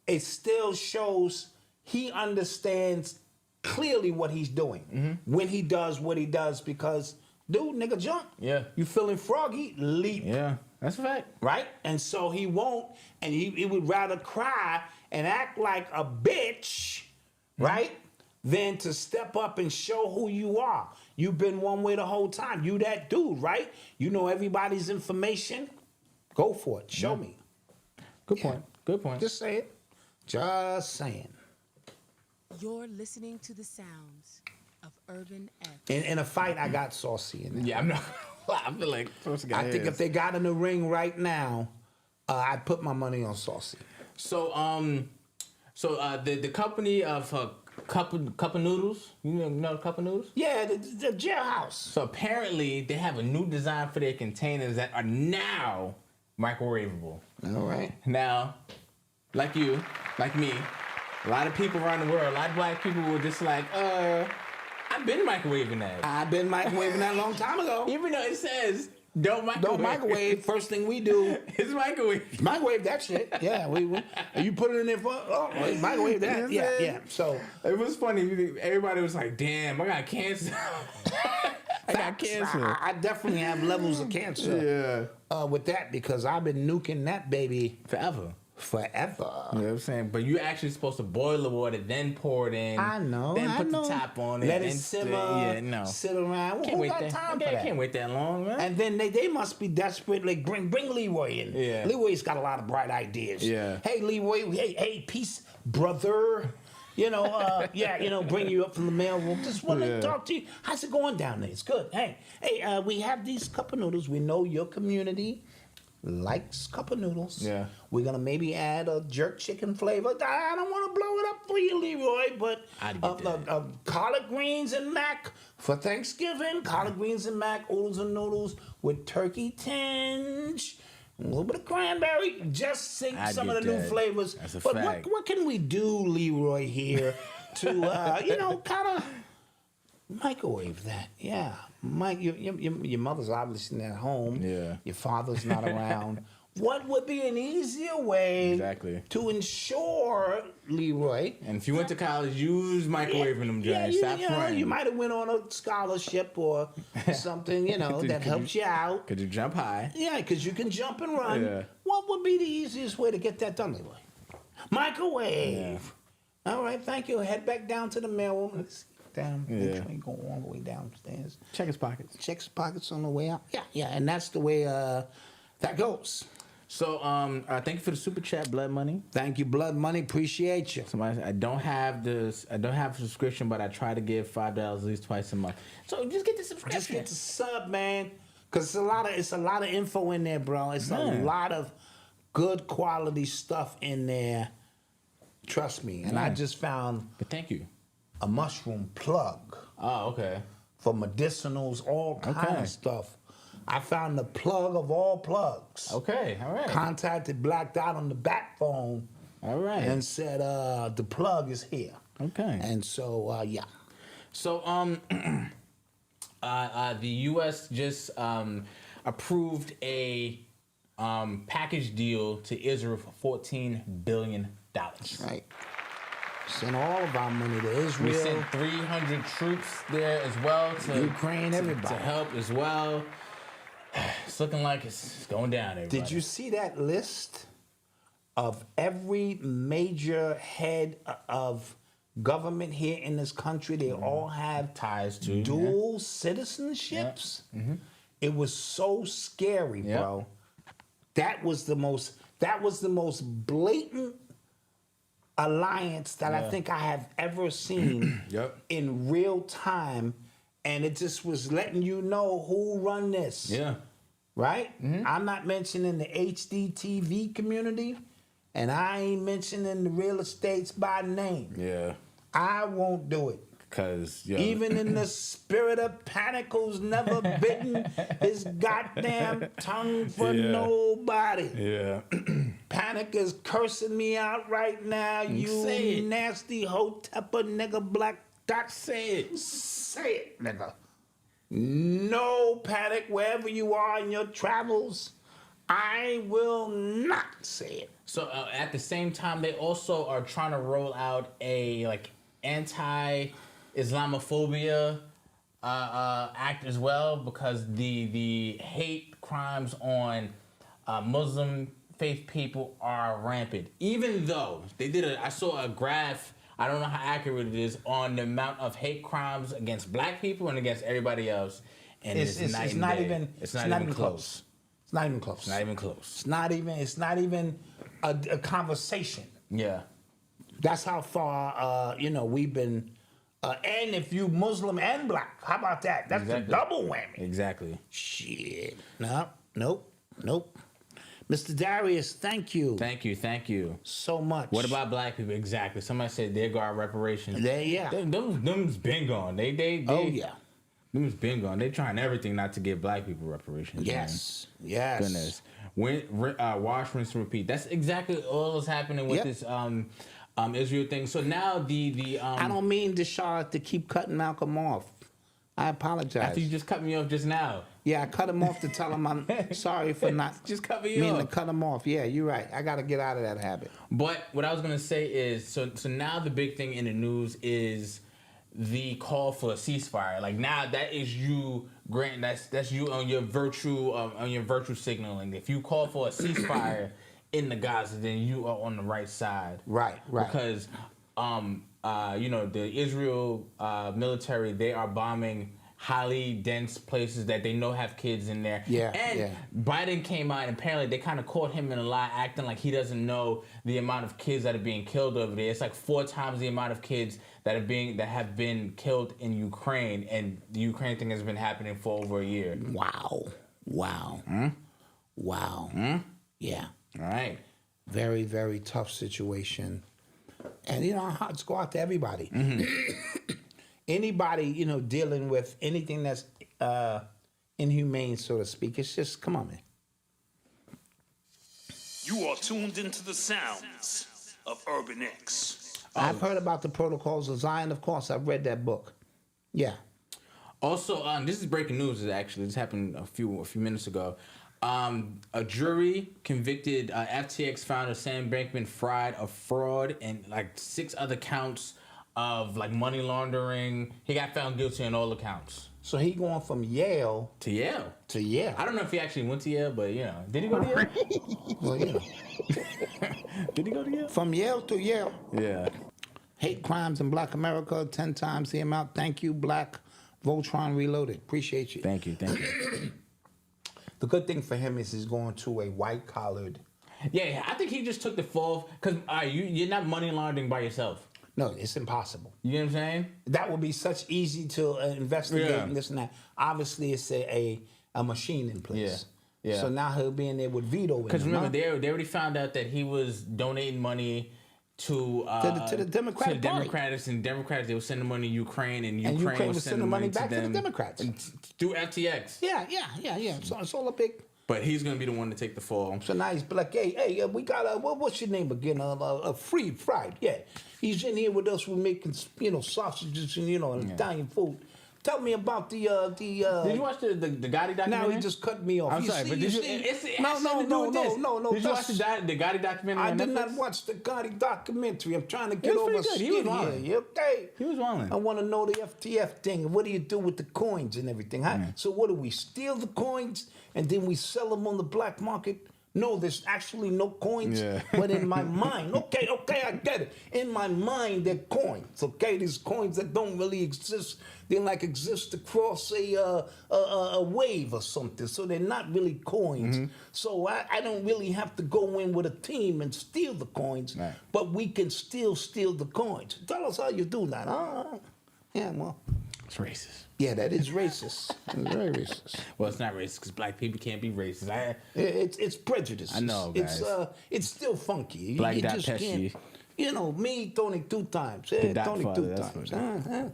It still shows he understands clearly what he's doing when he does what he does because, dude, nigga, jump. Yeah. You feeling froggy? Leap. Yeah, that's a fact. Right? And so he won't, and he would rather cry and act like a bitch, right? Than to step up and show who you are. You've been one way the whole time. You that dude, right? You know everybody's information. Go for it. Show me. Good point. Just say it. Just saying. You're listening to the sounds of Urban X. In a fight, I got Saucy in there. Yeah, I'm not. I feel like Saucy got I think if they got in the ring right now, I'd put my money on Saucy. So the company of Cup of Noodles, you know Cup of Noodles? Yeah, the jailhouse. So apparently they have a new design for their containers that are now microwavable. All right. Now, like you, like me, a lot of people around the world, a lot of black people were just like, I've been microwaving that. I've been microwaving that a long time ago. Even though it says Don't microwave. First thing we do is microwave. Microwave that shit. Yeah, you put it in there for microwave that. Yeah. So it was funny. Everybody was like, "Damn, I got cancer." I got cancer. I definitely have levels of cancer. Yeah. With that because I've been nuking that baby forever. You know what I'm saying? But you're actually supposed to boil the water, then pour it in. I know. Then put the top on it. Let it simmer. Sit around. Can't wait can't wait that long, man. And then they must be desperate. Like bring Leroy in. Yeah. Leroy's got a lot of bright ideas. Yeah. Hey Leroy. Hey, peace, brother. Bring you up from the mailroom. Just want to talk to you. How's it going down there? It's good. Hey, we have these cup of noodles. We know your community likes cup of noodles. Yeah. We're going to maybe add a jerk chicken flavor. I don't want to blow it up for you, Leroy, but collard greens and mac for Thanksgiving. Collard greens and mac, oodles and noodles with turkey tinge. A little bit of cranberry. Just sink some of the new flavors. That's a but fact. what can we do, Leroy, here to, kind of microwave that? Yeah. Your mother's obviously not home. Yeah. Your father's not around. What would be an easier way to ensure, Leroy? And if you went to college, use microwaving them joints. You might have went on a scholarship or something, that helps you out. Could you jump high? Yeah, because you can jump and run. Yeah. What would be the easiest way to get that done, Leroy? Microwave. Yeah. All right, thank you. Head back down to the mailroom. Let's down. Make sure you go all the way downstairs. Check his pockets. Check his pockets on the way out. Yeah, and that's the way that goes. So, thank you for the super chat, Blood Money. Thank you, Blood Money. Appreciate you. Somebody, I don't have a subscription, but I try to give $5 at least twice a month. So just get the subscription. Just get the sub, man. Cause it's a lot of info in there, bro. It's a lot of good quality stuff in there. Trust me. And I just found. But thank you. A mushroom plug. Oh, okay. For medicinals, all kind of stuff. I found the plug of all plugs. Okay, all right. Contacted Black Dot on the back phone. All right. And said the plug is here. Okay. And so yeah. So the U.S. just approved a package deal to Israel for $14 billion. That's right. Send all of our money to Israel. We sent 300 troops there as well to Ukraine, everybody to help as well. It's looking like it's going down. Everybody. Did you see that list of every major head of government here in this country? They all have ties to dual citizenships. Yep. Mm-hmm. It was so scary, bro. That was the most blatant alliance that I think I have ever seen in real time, and it just was letting you know who run this. Yeah. Right? Mm-hmm. I'm not mentioning the HDTV community, and I ain't mentioning the real estates by name. Yeah. I won't do it. Because even in the spirit of panic, who's never bitten his goddamn tongue for nobody. Yeah. Panic is cursing me out right now. You nasty hotepper nigga, Black Dot. Say it, nigga. No panic wherever you are in your travels. I will not say it. So at the same time, they also are trying to roll out a anti-Islamophobia act as well, because the hate crimes on Muslim faith people are rampant. Even though I saw a graph, I don't know how accurate it is, on the amount of hate crimes against black people and against everybody else, and it's not even close. It's not even close. It's not even close. It's not even a conversation. Yeah. That's how far we've been. And if you Muslim and black, how about that? That's the double whammy. Exactly. Shit. Nope. Mr. Darius, thank you. Thank you. So much. What about black people? Exactly. Somebody said there go our reparations. Them's been gone. Oh, yeah. Them's been gone. They trying everything not to give black people reparations. Yes. Man. Yes. Goodness. Wash, rinse, repeat. That's exactly all that's happening with this Israel thing. So now the I don't mean to keep cutting Malcolm off. I apologize. After you just cut me off just now. Yeah, I cut him off to tell him I'm sorry for not just cut me meaning off. to cut him off. Yeah, you're right. I got to get out of that habit. But what I was gonna say is, so now the big thing in the news is the call for a ceasefire. Like now, that is you, Grant. That's you on your virtue signaling. If you call for a ceasefire in the Gaza, then you are on the right side. Right. Because the Israel military, they are bombing highly dense places that they know have kids in there. Biden came out and apparently they kind of caught him in a lie, acting like he doesn't know the amount of kids that are being killed over there. It's like 4 times the amount of kids that have been killed in Ukraine, and the Ukraine thing has been happening for over a year. Wow. Yeah. All right. Very, very tough situation. And, our hearts go out to everybody. Mm-hmm. Anybody, dealing with anything that's inhumane, so to speak, it's just, come on, man. You are tuned into the sounds of Urban X. I've heard about the Protocols of Zion, of course. I've read that book. Yeah. Also, this is breaking news, actually. This happened a few minutes ago. A jury convicted FTX founder Sam Bankman-Fried of fraud and like 6 other counts of like money laundering. He got found guilty on all accounts. So he going from Yale to Yale. To Yale. I don't know if he actually went to Yale, but did he go to Yale? Well, Did he go to Yale? From Yale to Yale. Yeah. Hate crimes in Black America, 10 times the amount. Thank you, Black Voltron Reloaded. Appreciate you. Thank you. The good thing for him is he's going to a white-collared. Yeah, I think he just took the fall because you're not money laundering by yourself. No, it's impossible. You know what I'm saying? That would be such easy to investigate and this and that. Obviously, it's a machine in place. Yeah. So now he'll be in there with veto. Because remember, they already found out that he was donating money to the Democratic Party. Democrats, and Democrats, they were sending money to Ukraine, and Ukraine was sending money back to the Democrats through FTX. Yeah. So it's all a big. But he's gonna be the one to take the fall. So now he's like, hey, we got what's your name again? Fried. Yeah, he's in here with us. We're making sausages and Italian food. Tell me about the. Did you watch the Gotti documentary? Now he just cut me off. I'm sorry, but did you? No. Did you watch the Gotti documentary? I did not watch the Gotti documentary. I'm trying to get over skin here. Okay. He was wilding. I want to know the FTF thing. What do you do with the coins and everything? Huh? So what do we steal the coins and then we sell them on the black market? No, there's actually no coins. Yeah. But in my mind, okay, I get it. In my mind, they're coins. Okay, these coins that don't really exist. They like exist across a wave or something. So they're not really coins. Mm-hmm. So I don't really have to go in with a team and steal the coins. Right. But we can still steal the coins. Tell us how you do that. Yeah, well. It's racist. Yeah, that is racist. It's very racist. Well, it's not racist because black people can't be racist. It's prejudice. I know, guys. It's still funky. Black Dot Pesci. Me, Tony 2 times. The Tony Father, 2 times.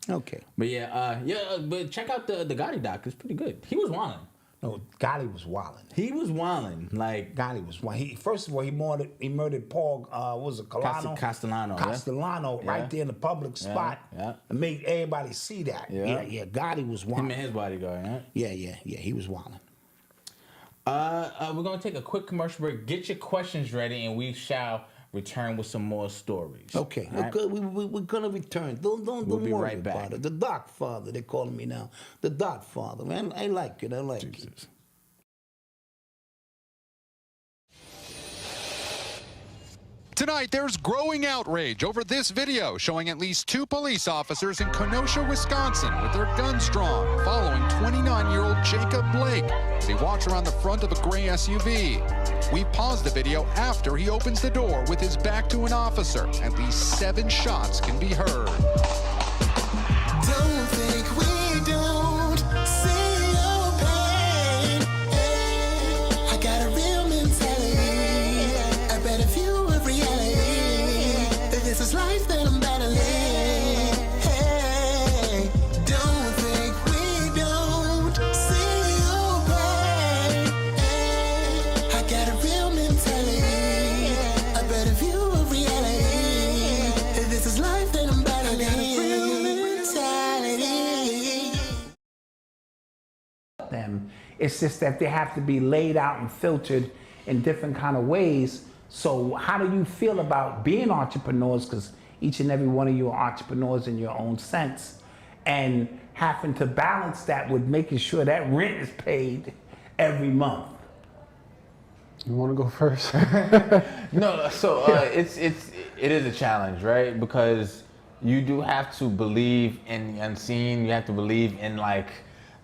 Okay. But but check out the Gotti doc. It's pretty good. He was wilding. No, Gotti was wilding. He was wilding. Like Gotti was wilding. First of all, he murdered Paul. Was it Castellano? Right there in the public spot. Yeah. And made everybody see that. Yeah. Gotti was wilding. Him and his bodyguard. Right? Yeah. He was wilding. We're gonna take a quick commercial break. Get your questions ready, and we shall return with some more stories. Okay. Right? We're gonna return. Don't we'll be worry right back. about it. The Doc Father, they're calling me now. The Doc Father, man. I like it. it. Tonight, there's growing outrage over this video showing at least 2 police officers in Kenosha, Wisconsin with their guns drawn following 29-year-old Jacob Blake as he walks around the front of a gray SUV. We paused the video after he opens the door with his back to an officer. At least 7 shots can be heard. Don't think we don't see your pain. I got a real mentality, a better view of reality. If this is life, then I'm battling. Hey, don't think we don't see your pain. I got a real mentality, a better view of reality. If this is life, then I'm battling. It's just that they have to be laid out and filtered in different kind of ways. So how do you feel about being entrepreneurs? Because each and every one of you are entrepreneurs in your own sense, and having to balance that with making sure that rent is paid every month. You want to go first? No, so it is a challenge, right? Because you do have to believe in the unseen. You have to believe in like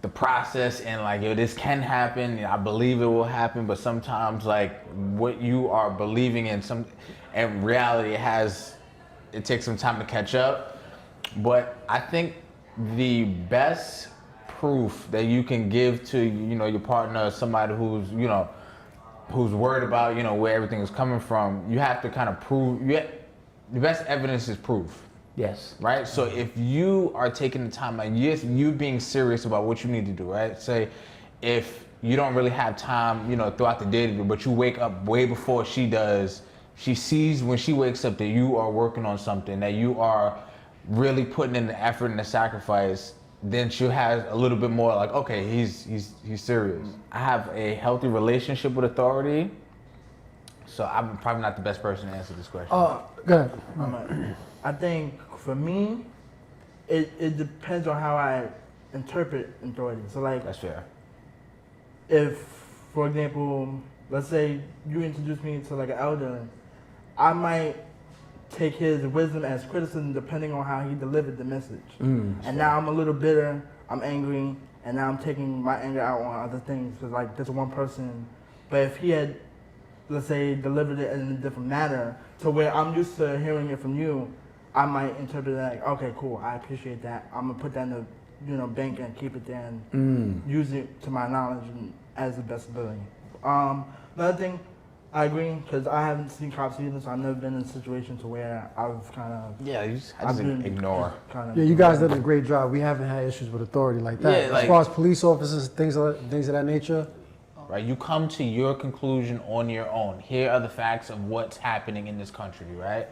the process and like, yo, this can happen. I believe it will happen, but sometimes like what you are believing in, in reality, it takes some time to catch up. But I think the best proof that you can give to your partner, somebody who's worried about where everything is coming from, you have to kind of prove. The best evidence is proof. Yes. Right? So if you are taking the time, like yes, you being serious about what you need to do, right? Say if you don't really have time, throughout the day to do, but you wake up way before she does, she sees when she wakes up that you are working on something, that you are really putting in the effort and the sacrifice, then she'll have a little bit more like, okay, he's serious. I have a healthy relationship with authority, so I'm probably not the best person to answer this question. Go ahead. I think for me, it depends on how I interpret authority. So like, that's fair. If, for example, let's say you introduce me to like an elder, I might take his wisdom as criticism depending on how he delivered the message. And now I'm a little bitter, I'm angry, and now I'm taking my anger out on other things because like this one person. But if he had, let's say, delivered it in a different manner to where I'm used to hearing it from you, I might interpret it like, okay, cool, I appreciate that. I'm gonna put that in the bank and keep it there and use it to my knowledge and as the best ability. Another thing, I agree, because I haven't seen cops either, so I've never been in a situation to where I've kind of... Yeah, I just ignore. Yeah, you guys did a great job. We haven't had issues with authority like that. Yeah, like, as far as police officers, things of that nature. Right, you come to your conclusion on your own. Here are the facts of what's happening in this country, right?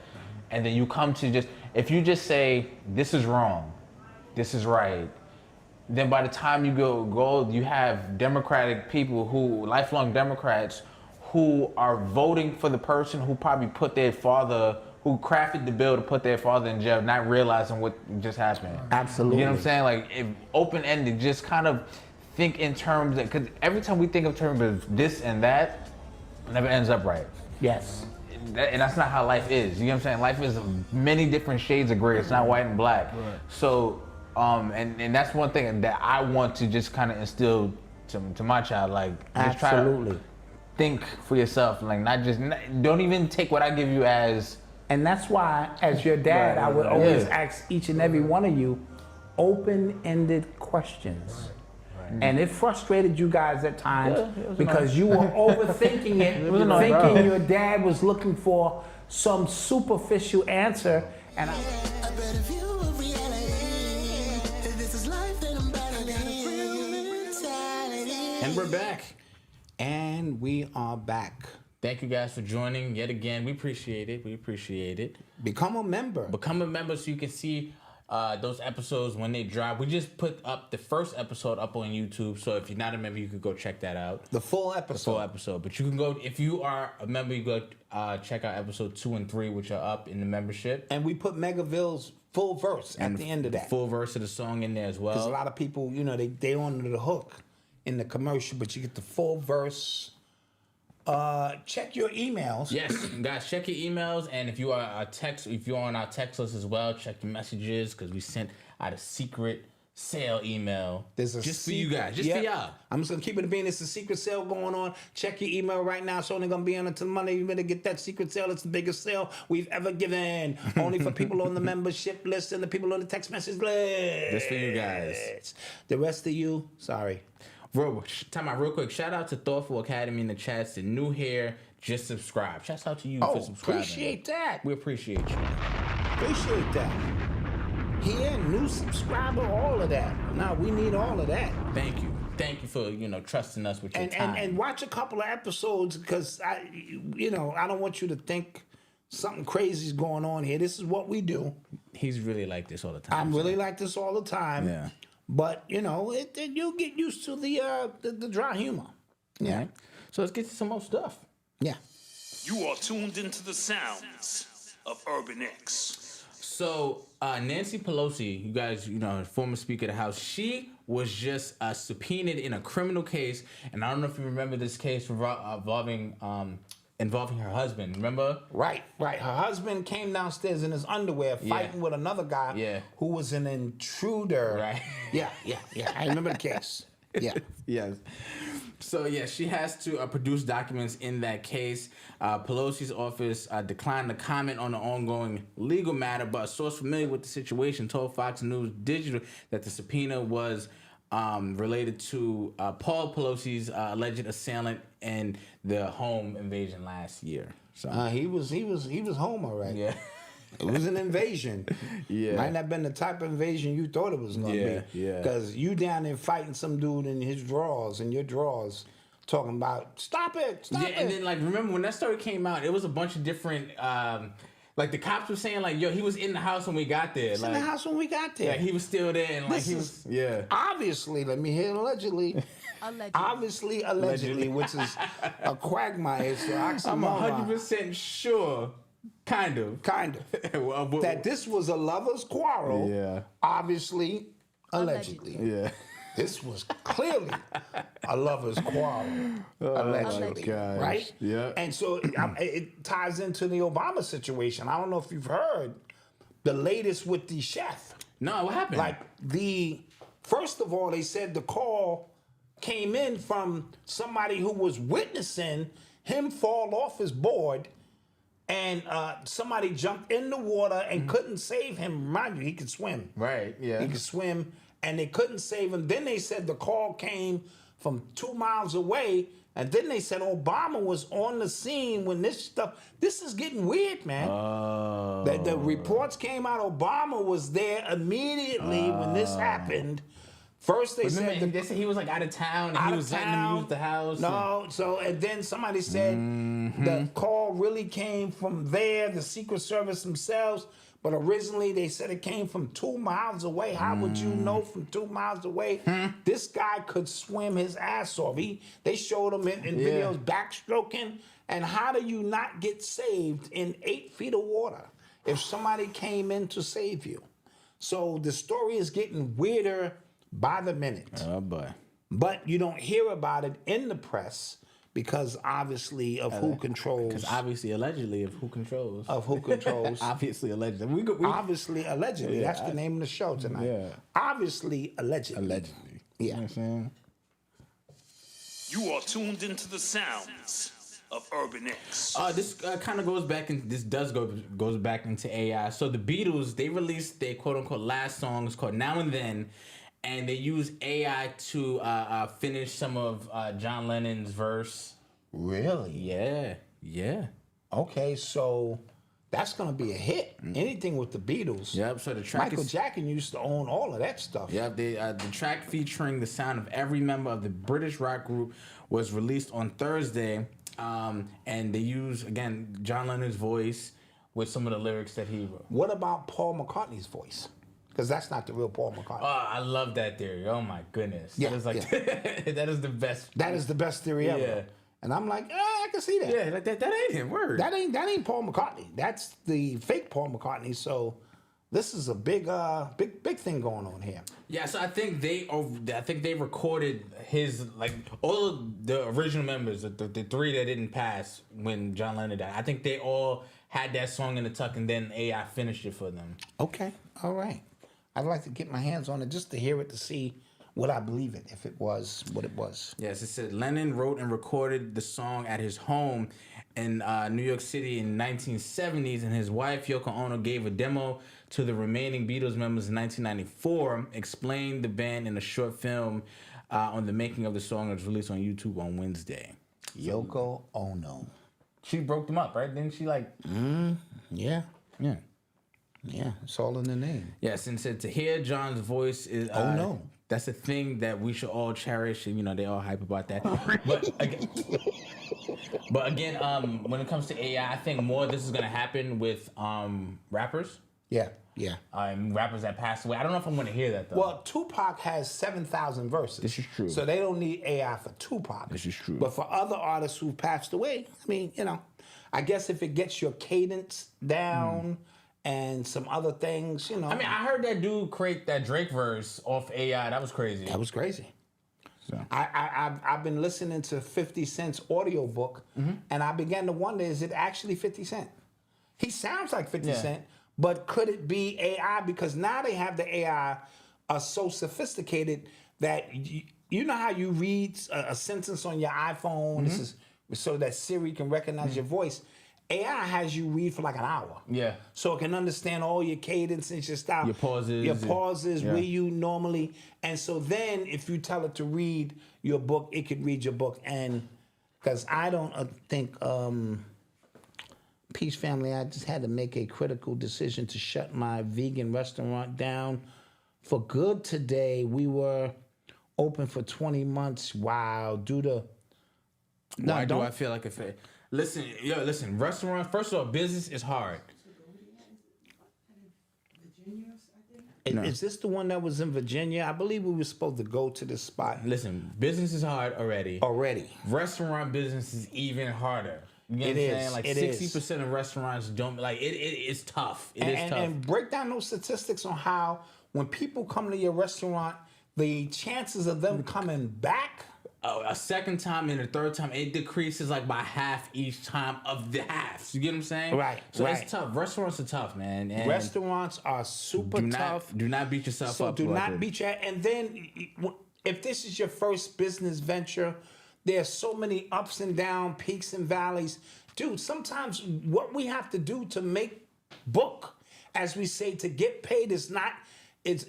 And then you come to if you just say, this is wrong, this is right, then by the time you go, you have Democratic people lifelong Democrats, who are voting for the person who probably who crafted the bill to put their father in jail, not realizing what just happened. Absolutely. You know what I'm saying? Like, open-ended, just kind of think in terms of, because every time we think in terms of this and that, it never ends up right. Yes. And that's not how life is. You know what I'm saying? Life is many different shades of gray. It's not white and black. Right. So, and that's one thing that I want to just kind of instill to my child. Like, just try to think for yourself. Like, don't even take what I give you as. And that's why, as your dad, I would always ask each and every one of you open-ended questions. And it frustrated you guys at times because you were overthinking it, thinking your dad was looking for some superficial answer. And we're back. And we are back. Thank you guys for joining yet again. We appreciate it. We appreciate it. Become a member. Become a member so you can see those episodes when they drop. We just put up the first episode up on YouTube, so if you're not a member, you could go check that out. The full episode. But you can go, if you are a member, you go check out episode 2 and 3, which are up in the membership. And we put Megaville's full verse at the end of that. Full verse of the song in there as well. Because a lot of people, they on the hook in the commercial, but you get the full verse. Check your emails. Yes, guys, check your emails, and if you are on our text list as well, check your messages because we sent out a secret sale email. Just for you guys, just for y'all. I'm just gonna keep it being. It's a secret sale going on. Check your email right now. It's only gonna be on until Monday. You better get that secret sale. It's the biggest sale we've ever given. Only for people on the membership list and the people on the text message list. Just for you guys. The rest of you, sorry. Time out real quick. Shout out to Thoughtful Academy in the chats. The new here, just subscribe. Shout out to you for subscribing. Appreciate that. We appreciate you. Appreciate that. Here, new subscriber, all of that. Now we need all of that. Thank you. Thank you for trusting us with your time. And watch a couple of episodes because I don't want you to think something crazy is going on here. This is what we do. He's really like this all the time. I'm really like this all the time. Yeah. But you'll get used to the dry humor. Yeah. Right. So let's get to some more stuff. Yeah. You are tuned into the sounds of Urban X. So Nancy Pelosi, you guys, former Speaker of the House, she was just subpoenaed in a criminal case, and I don't know if you remember this case involving her husband. Remember? Right. Her husband came downstairs in his underwear fighting with another guy who was an intruder. Right. Yeah. I remember the case. Yeah. Yes. So, she has to produce documents in that case. Pelosi's office declined to comment on the ongoing legal matter, but a source familiar with the situation told Fox News Digital that the subpoena was related to Paul Pelosi's alleged assailant in the home invasion last year. So he was home already. Yeah. It was an invasion. Yeah. Might not have been the type of invasion you thought it was going to be. Yeah. Because you down there fighting some dude in his drawers, talking about, stop it. And then, remember when that story came out, it was a bunch of different, the cops were saying, yo, he was in the house when we got there. In the house when we got there. Yeah, he was still there. And, obviously, let me hear allegedly. Obviously, allegedly, which is a quagmire. It's an oxymoron. I'm 100% sure. Kind of. That this was a lover's quarrel. Yeah. Obviously, allegedly. Yeah. This was clearly a lover's quarrel. Allegedly. Gosh. Right? Yeah. And so it ties into the Obama situation. I don't know if you've heard the latest with the chef. No, what happened? First of all, they said the call came in from somebody who was witnessing him fall off his board. And somebody jumped in the water and couldn't save him. Remind you, he could swim. Right, yeah. He could swim, and they couldn't save him. Then they said the call came from 2 miles away, and then they said Obama was on the scene when this is getting weird, man. Oh. The reports came out, Obama was there immediately when this happened. First they said he was out of town and he was letting them use the house. And then somebody said the call really came from there, the Secret Service themselves, but originally they said it came from 2 miles away. How would you know from 2 miles away? This guy could swim his ass off. They showed him in videos backstroking. And how do you not get saved in 8 feet of water if somebody came in to save you? So the story is getting weirder by the minute. Oh boy. But you don't hear about it in the press because obviously of who controls. Because obviously allegedly of who controls. Obviously allegedly. Obviously allegedly. That's the name of the show tonight. Yeah. Obviously allegedly. Yeah. You know what I'm saying? You are tuned into the sounds of Urban X. This kind of goes back goes back into AI. So the Beatles, they released their quote unquote last song. It's called Now and Then. And they use AI to finish some of John Lennon's verse. Really? Yeah. Okay, so that's gonna be a hit. Anything with the Beatles. Yep. So the track Michael Jackson used to own all of that stuff. Yep. The track featuring the sound of every member of the British rock group was released on Thursday, and they use again John Lennon's voice with some of the lyrics that he wrote. What about Paul McCartney's voice? Because that's not the real Paul McCartney. Oh, I love that theory. Oh my goodness. Yeah, that is that is the best. That is the best theory ever. Yeah. And I'm like, I can see that. Yeah, that ain't him. Word. That ain't Paul McCartney. That's the fake Paul McCartney. So this is a big thing going on here. Yeah, so I think they recorded his all of the original members, the 3 that didn't pass when John Lennon died. I think they all had that song in the tuck, and then AI finished it for them. Okay, all right. I'd like to get my hands on it just to hear it, to see what I believe it, if it was what it was. Yes, it said Lennon wrote and recorded the song at his home in New York City in the 1970s, and his wife, Yoko Ono, gave a demo to the remaining Beatles members in 1994, explained the band in a short film on the making of the song that was released on YouTube on Wednesday. Yoko Ono. She broke them up, right? Didn't she Yeah. Yeah. Yeah, it's all in the name. Yes, and said to hear John's voice is no. That's a thing that we should all cherish, and they all hype about that. But again, when it comes to AI, I think more of this is gonna happen with rappers. Yeah, yeah. Rappers that passed away. I don't know if I'm going to hear that though. Well, Tupac has 7,000 verses. This is true. So they don't need AI for Tupac. This is true. But for other artists who've passed away, I mean, you know, I guess if it gets your cadence down and some other things, you know. I mean, I heard that dude create that Drake verse off AI. That was crazy. That was crazy. So. I've been listening to 50 Cent's audiobook, and I began to wonder, is it actually 50 Cent? He sounds like 50 Cent, but could it be AI? Because now they have the AI are so sophisticated that you know how you read a sentence on your iPhone, this is so that Siri can recognize your voice. AI has you read for like an hour. Yeah. So it can understand all your cadence and your style. Your pauses. Where you normally. And so then if you tell it to read your book, it could read your book. And because I don't think, Peace Family, I just had to make a critical decision to shut my vegan restaurant down for good today. We were open for 20 months. Wow. Why do I feel like a fair? Listen, restaurant, first of all, business is hard. Is this the one that was in Virginia? I believe we were supposed to go to this spot. Listen, business is hard already. Restaurant business is even harder. You know what I'm saying? Like 60% of restaurants don't, like, it's tough. It is tough. And break down those statistics on how when people come to your restaurant, the chances of them coming back, a second time and a third time, it decreases like by half each time of the halves. You get what I'm saying? Right. So it's tough. Restaurants are tough, man. And restaurants are super tough. Do not beat yourself up. So do not beat your. And then if this is your first business venture, there's so many ups and downs, peaks and valleys. Dude, sometimes what we have to do to make book, as we say, to get paid is not.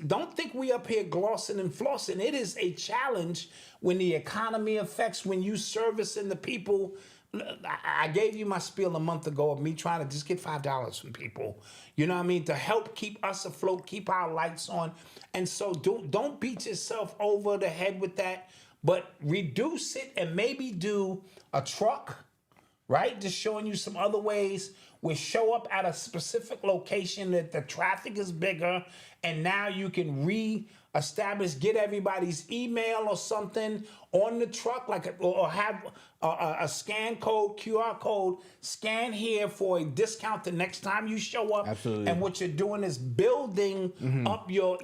Don't think we up here glossing and flossing. It is a challenge when the economy affects, when you servicing the people. I gave you my spiel a month ago of me trying to just get $5 from people. You know what I mean? To help keep us afloat, keep our lights on. And so don't beat yourself over the head with that, but reduce it and maybe do a truck, right? Just showing you some other ways. We show up at a specific location that the traffic is bigger, and now you can re-establish, get everybody's email or something on the truck, or have a scan code, QR code, scan here for a discount the next time you show up. Absolutely. And what you're doing is building up your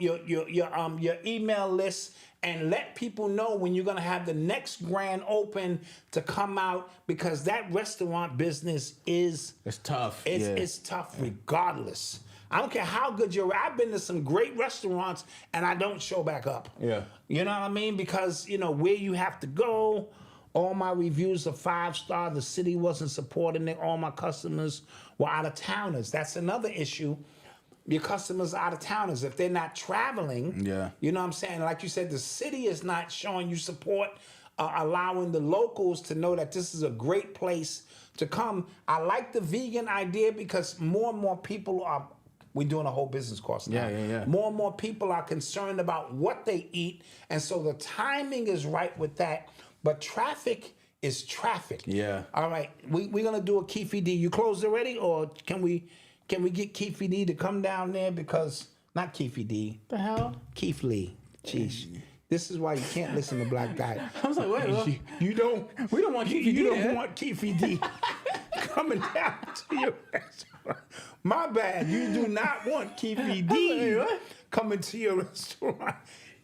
email list, and let people know when you're gonna have the next grand open to come out, because that restaurant business is tough. It's tough regardless. I don't care how good I've been to some great restaurants and I don't show back up. Yeah. You know what I mean? Because, you know, where you have to go, all my reviews are 5-star, the city wasn't supporting it, all my customers were out of towners. That's another issue. Your customers are out of towners. If they're not traveling, you know what I'm saying? Like you said, the city is not showing you support, allowing the locals to know that this is a great place to come. I like the vegan idea because more and more people we're doing a whole business course now. Yeah. More and more people are concerned about what they eat, and so the timing is right with that. But traffic is traffic. Yeah. All right, we're gonna do a Keefe D. You closed already, or can we get Keefe D to come down there? Because not Keefe D. The hell? Keith Lee. Jeez. This is why you can't listen to Black Guy. I was like, wait, we don't want Keefe D. You don't want Keefe D coming down to your restaurant. My bad. You do not want Keefe D coming to your restaurant.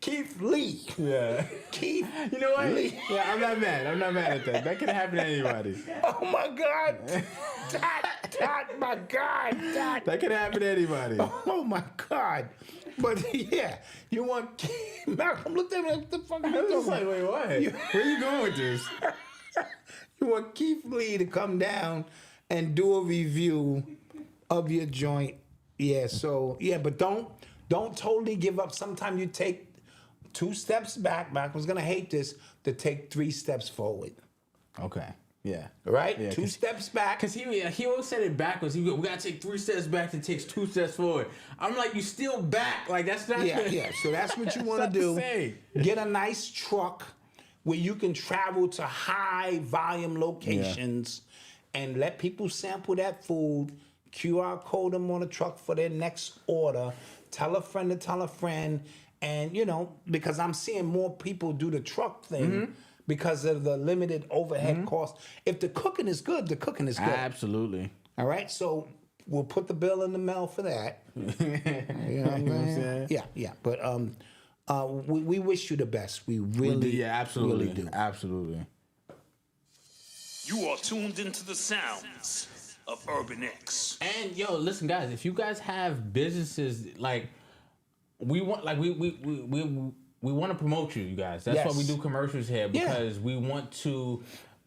Keith Lee. Yeah. Keith. You know what? Lee. Yeah, I'm not mad at that. That could happen to anybody. Oh my God. My God. That could happen to anybody. Oh my God. But yeah, you want Malcolm, look at me, what the fuck are you I was doing? like, wait, what? Where are you going with this? You want Keith Lee to come down and do a review of your joint. Yeah, so yeah, but don't totally give up. Sometimes you take 2 steps back. Malcolm's gonna hate this, to take 3 steps forward. Okay. Yeah. Right? Yeah, 2 steps back. Because he always said it backwards. We got to take 3 steps back and takes 2 steps forward. I'm like, you still back. Like, that's not... Yeah. So that's what you want to do. Get a nice truck where you can travel to high volume locations and let people sample that food. QR code them on a truck for their next order. Tell a friend to tell a friend. And, you know, because I'm seeing more people do the truck thing because of the limited overhead cost. If the cooking is good, the cooking is good. Absolutely. All right? So we'll put the bill in the mail for that. You know what I'm saying? Yeah. But we wish you the best. We really, absolutely. really do. Absolutely. You are tuned into the sounds of Urban X. And yo, listen, guys, if you guys have businesses like we want, like we want to promote you guys. That's why we do commercials here, because we want to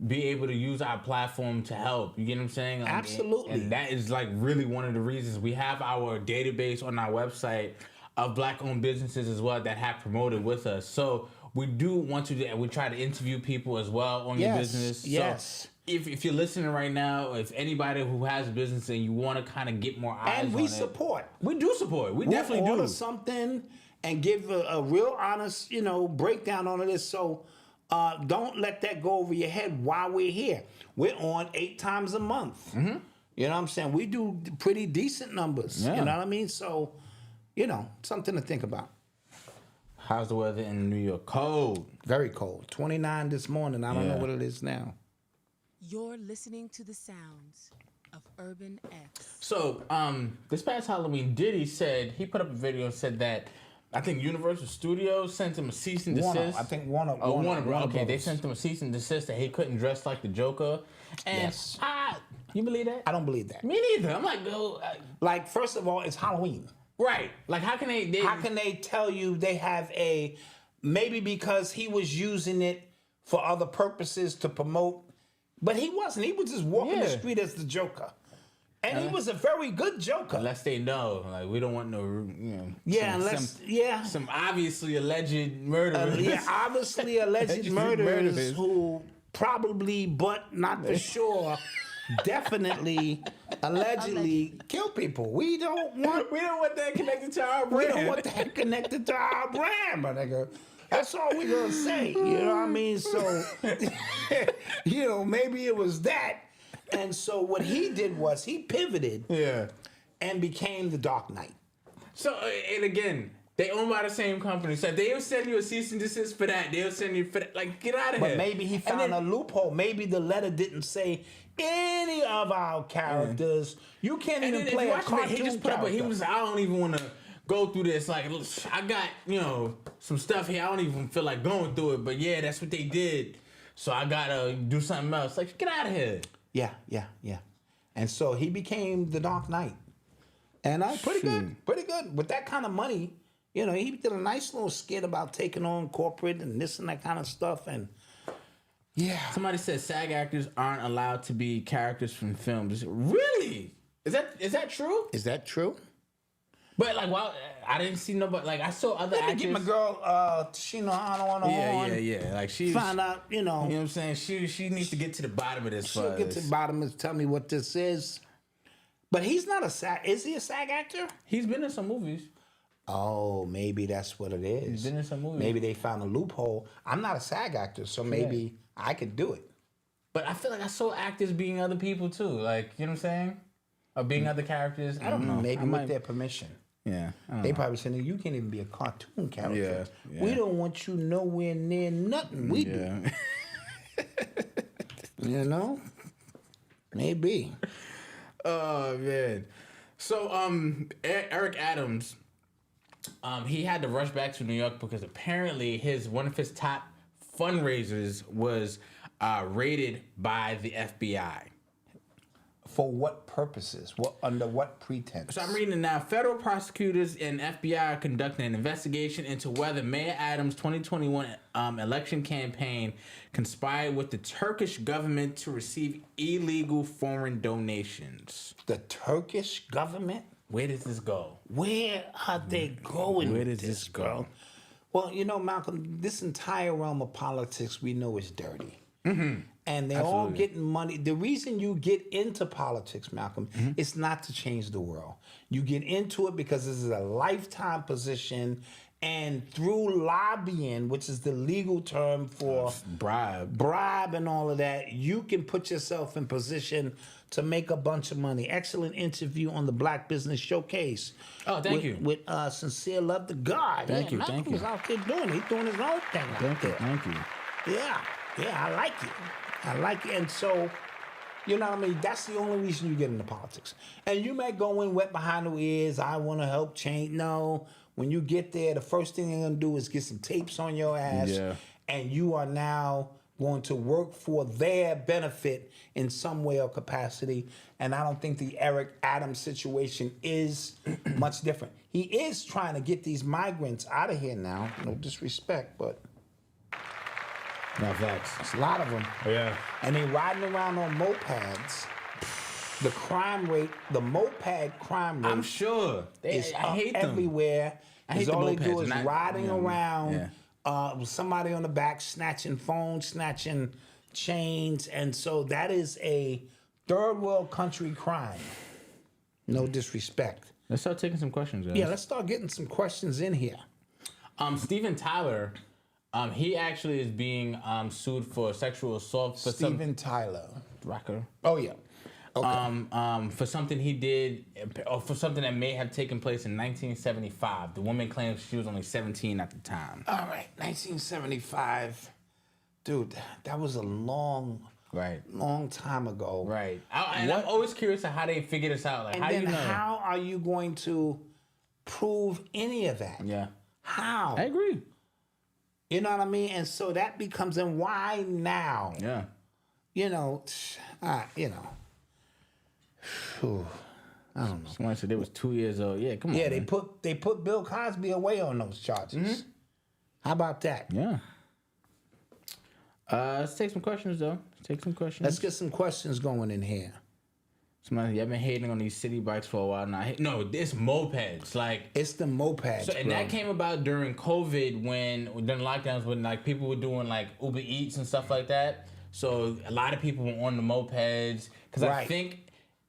be able to use our platform to help. You get what I'm saying? Like, Absolutely. And that is like really one of the reasons we have our database on our website of Black-owned businesses as well that have promoted with us. So we do want to do, we try to interview people as well on your business. Yes. So if you're listening right now, if anybody who has a business and you want to kind of get more eyes And on we support. We do support. We We'll definitely order do. something and give a real honest, you know, breakdown on this. So don't let that go over your head while we're here. We're on 8 times a month. You know what I'm saying? We do pretty decent numbers. Yeah. You know what I mean? So, you know, something to think about. How's the weather in New York? Cold. Very cold. 29 this morning. I don't know what it is now. You're listening to the sounds of Urban X. So, this past Halloween, Diddy said, he put up a video and said that I think Universal Studios sent him a cease and desist. Warner. I think Warner. Warner Warner okay, they Brothers. sent him a cease and desist that he couldn't dress like the Joker. And Yes. You believe that? I don't believe that. Me neither. I'm like, go. Like, first of all, it's Halloween. Right. Like, how can they How can they tell you they have a, maybe because he was using it for other purposes to promote, but he wasn't. He was just walking the street as the Joker. And he was a very good Joker. Unless they know, like, we don't want no, you know. Some obviously alleged murderers. Obviously alleged murderers who probably, but not for sure, definitely, allegedly kill people. We don't want that connected to our brand. We don't want that connected to our brand, my nigga. That's all we're gonna say. You know what I mean? So, you know, maybe it was that. And so what he did was he pivoted and became the Dark Knight. So, and again, they own by the same company. So they'll send you a cease and desist for that. They'll send you for that. Like, get out of here. But maybe he found a loophole. Maybe the letter didn't say any of our characters. You can't even play a cartoon He just put up he was, I don't even want to go through this. Like, I got, you know, some stuff here. I don't even feel like going through it. But yeah, that's what they did. So I got to do something else. Like, get out of here. Yeah. And so he became the Dark Knight. And pretty good. With that kind of money, you know, he did a nice little skit about taking on corporate and this and that kind of stuff. And Somebody said SAG actors aren't allowed to be characters from films. Really? Is that true? Is that true? But like, well, I didn't see nobody. Like, I saw other actors. Get my girl Sheena on. Yeah. Like, she find out, you know. You know what I'm saying? She needs to get to the bottom of this. She'll get to the bottom and tell me what this is. But he's not a SAG. Is he a SAG actor? He's been in some movies. Oh, maybe that's what it is. He's been in some movies. Maybe they found a loophole. I'm not a SAG actor, so maybe I could do it. But I feel like I saw actors being other people too. Like, you know what I'm saying? Or being other characters. I don't know. Maybe with their permission. Yeah. They probably said, you can't even be a cartoon character. Yeah. We don't want you nowhere near nothing we do. You know? Maybe. Oh, man. So, Eric Adams, he had to rush back to New York because apparently one of his top fundraisers was raided by the FBI. For what purposes? Under what pretense? So I'm reading it now. Federal prosecutors and FBI are conducting an investigation into whether Mayor Adams' 2021 election campaign conspired with the Turkish government to receive illegal foreign donations. The Turkish government? Where does this go? Where are they going? Where does this go? Well, you know, Malcolm, this entire realm of politics we know is dirty. Mm-hmm. And they're all getting money. The reason you get into politics, Malcolm, is not to change the world. You get into it because this is a lifetime position And through lobbying, which is the legal term for bribe and all of that, you can put yourself in position to make a bunch of money. Excellent interview on the Black Business Showcase. Oh, thank you. With sincere love to God. Thank you, Malcolm thank you. was out there doing it. He's doing his own thing Thank you, thank you. Yeah, I like it. I like it. And so, you know what I mean? That's the only reason you get into politics. And you may go in wet behind the ears, I want to help change. No, when you get there, the first thing they're going to do is get some tapes on your ass. Yeah. And you are now going to work for their benefit in some way or capacity. And I don't think the Eric Adams situation is much different. He is trying to get these migrants out of here now. No disrespect, but... No facts. It's a lot of them. Yeah. And they riding around on mopeds. The crime rate, the moped crime rate. I'm sure. Is I up hate them. everywhere. I hate all the they do mopeds, is and riding around Yeah. with somebody on the back, snatching phones, snatching chains. And so that is a third world country crime. No disrespect. Let's start taking some questions, guys. Yeah, let's start getting some questions in here. Steven Tyler, he actually is being sued for sexual assault. For Steven Tyler. Rocker. Oh, yeah. Okay. For something he did, or for something that may have taken place in 1975. The woman claims she was only 17 at the time. All right, 1975. Dude, that was a long time ago. Right. I'm always curious of how they figure this out. Like, And how do then you know? how are you going to prove any of that? Yeah. How? I agree. You know what I mean? And so that becomes, and why now? Yeah. You know, Whew, I don't know. Someone said they was 2 years old. Yeah, come on. Yeah, man. they put Bill Cosby away on those charges. Mm-hmm. How about that? Yeah. Let's take some questions though. Let's get some questions going in here. Somebody, I've been hating on these city bikes for a while now. No, it's mopeds. Like it's the mopeds. So, and that came about during COVID during lockdowns when like people were doing like Uber Eats and stuff like that. So a lot of people were on the mopeds because I think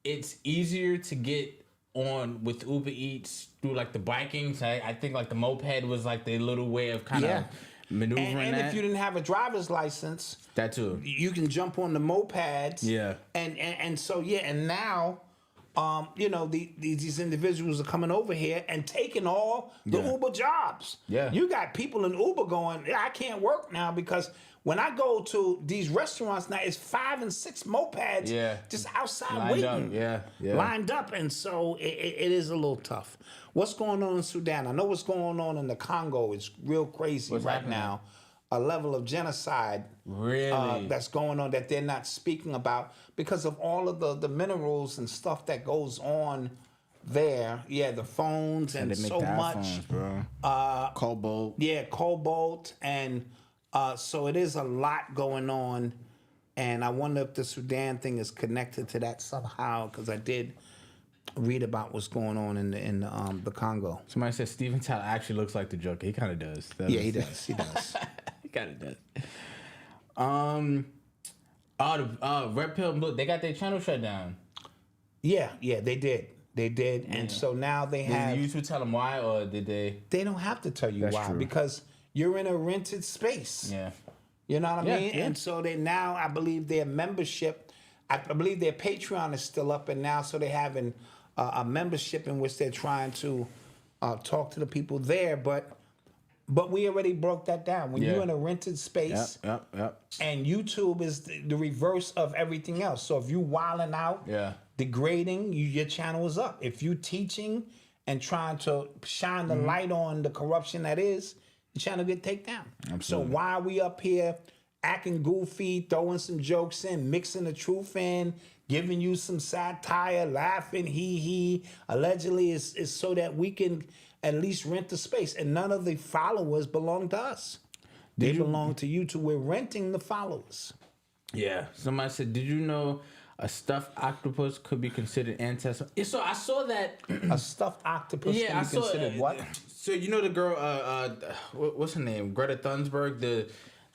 it's easier to get on with Uber Eats through like the biking. So I think like the moped was like the little way of kind of maneuvering and that. if you didn't have a driver's license, that too, you can jump on the mopeds. Yeah. And so and now, these individuals are coming over here and taking all the Uber jobs. Yeah. You got people in Uber going, I can't work now because when I go to these restaurants now, it's 5 and 6 mopeds just outside Lined waiting. up. Yeah. Lined up. And so it is a little tough. What's going on in Sudan? I know what's going on in the Congo. It's real crazy What's right happening? now. A level of genocide that's going on that they're not speaking about because of all of the minerals and stuff that goes on there. Yeah, the phones and they make so the much. iPhones, bro. Cobalt. Yeah, cobalt. And so it is a lot going on. And I wonder if the Sudan thing is connected to that somehow because I did read about what's going on in the Congo. Somebody said Steven Tyler actually looks like the Joker. He kind of does. He does. He does. He kind of does. The Red Pill and Blue, they got their channel shut down. Yeah, they did. They did. And so now they have... Did you tell them why, or did they... They don't have to tell you That's why true. because you're in a rented space. Yeah. You know what I mean? Yeah. And so they now, I believe their membership, I believe their Patreon is still up and now, so they're having a membership in which they're trying to talk to the people there. But we already broke that down. When you're in a rented space, and YouTube is the reverse of everything else. So if you wilding out, degrading, your channel is up. If you teaching and trying to shine the light on the corruption that is, your channel get taken down. Absolutely. So why are we up here acting goofy, throwing some jokes in, mixing the truth in, giving you some satire, laughing, he, allegedly is so that we can at least rent the space. And none of the followers belong to us. They belong to YouTube. We're renting the followers. Yeah. Somebody said, did you know a stuffed octopus could be considered ancestral? So I saw that. A stuffed octopus can be considered what? So you know the girl, what's her name? Greta Thunberg,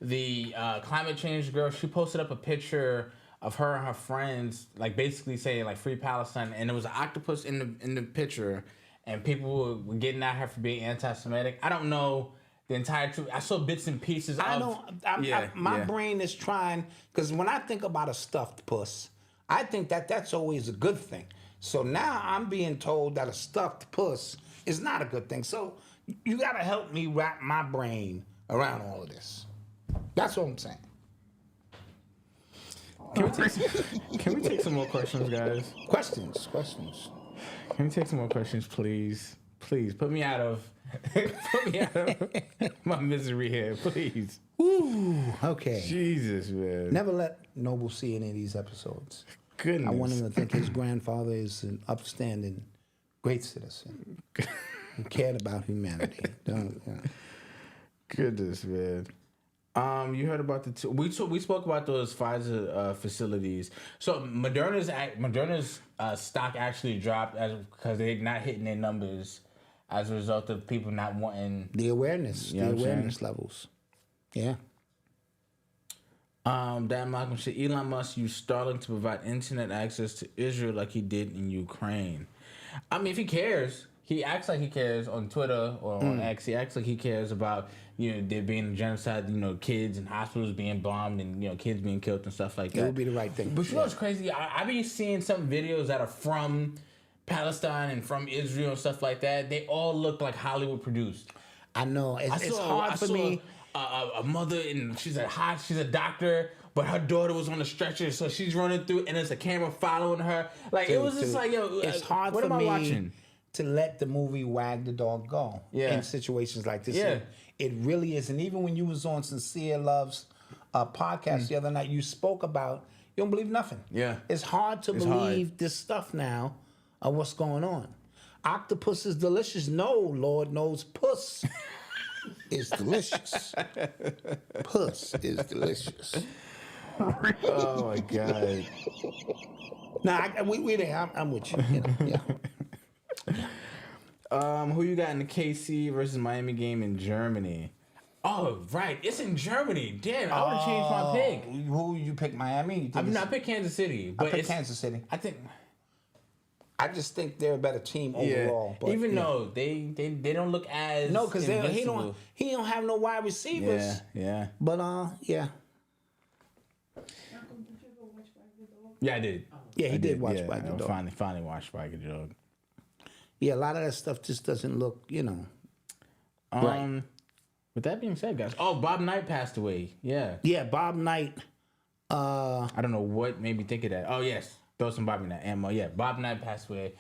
the climate change girl. She posted up a picture of her and her friends, like basically saying like "Free Palestine," and there was an octopus in the picture, and people were getting at her for being anti-Semitic. I don't know the entire truth. I saw bits and pieces. My brain is trying, because when I think about a stuffed puss, I think that's always a good thing. So now I'm being told that a stuffed puss is not a good thing. So you got to help me wrap my brain around all of this. That's what I'm saying. Can we take some more questions, guys? Questions. Can we take some more questions, please? Please put me out of my misery here, please. Ooh, okay. Jesus, man. Never let Noble see any of these episodes. Goodness. I want him to think his grandfather is an upstanding, great citizen who cared about humanity. Goodness, man. You heard about we spoke about those Pfizer facilities. So Moderna's stock actually dropped because they're not hitting their numbers as a result of people not wanting the awareness, levels. Yeah. Dan Malcolm said Elon Musk used Starlink to provide internet access to Israel like he did in Ukraine. I mean, if he cares, he acts like he cares on Twitter or on X. He acts like he cares about, there being genocide, kids and hospitals being bombed and, kids being killed and stuff like that. It would be the right thing. But you know what's crazy? I be seeing some videos that are from Palestine and from Israel and stuff like that. They all look like Hollywood produced. I know. It's hard for me. A mother, and she's a doctor, but her daughter was on the stretcher, so she's running through, and there's a camera following her. Like, it was just like, yo, it's hard what for am I me watching? To let the movie wag the dog go in situations like this. Yeah. It really is. And even when you was on Sincere Love's podcast the other night, you spoke about, you don't believe nothing. Yeah. It's hard to believe this stuff now of what's going on. Octopus is delicious. No, Lord knows puss is delicious. Puss is delicious. Oh, my God. Nah, we there. I'm with you. Who you got in the KC versus Miami game in Germany? Oh, right. It's in Germany. Damn, I would have changed my pick. Who you pick, Miami? I picked Kansas City. But I picked Kansas City. I just think they're a better team Yeah. overall. But even though they don't look as because he don't have no wide receivers. Yeah. But yeah. Yeah, I did. Yeah, he did watch Wag the Dog. Finally watched Wag the Dog. Yeah, a lot of that stuff just doesn't look, right. With that being said, guys, Bob Knight passed away. Yeah. Yeah, Bob Knight. I don't know what made me think of that. Oh yes, throw some Bobby Knight ammo. Yeah, Bob Knight passed away.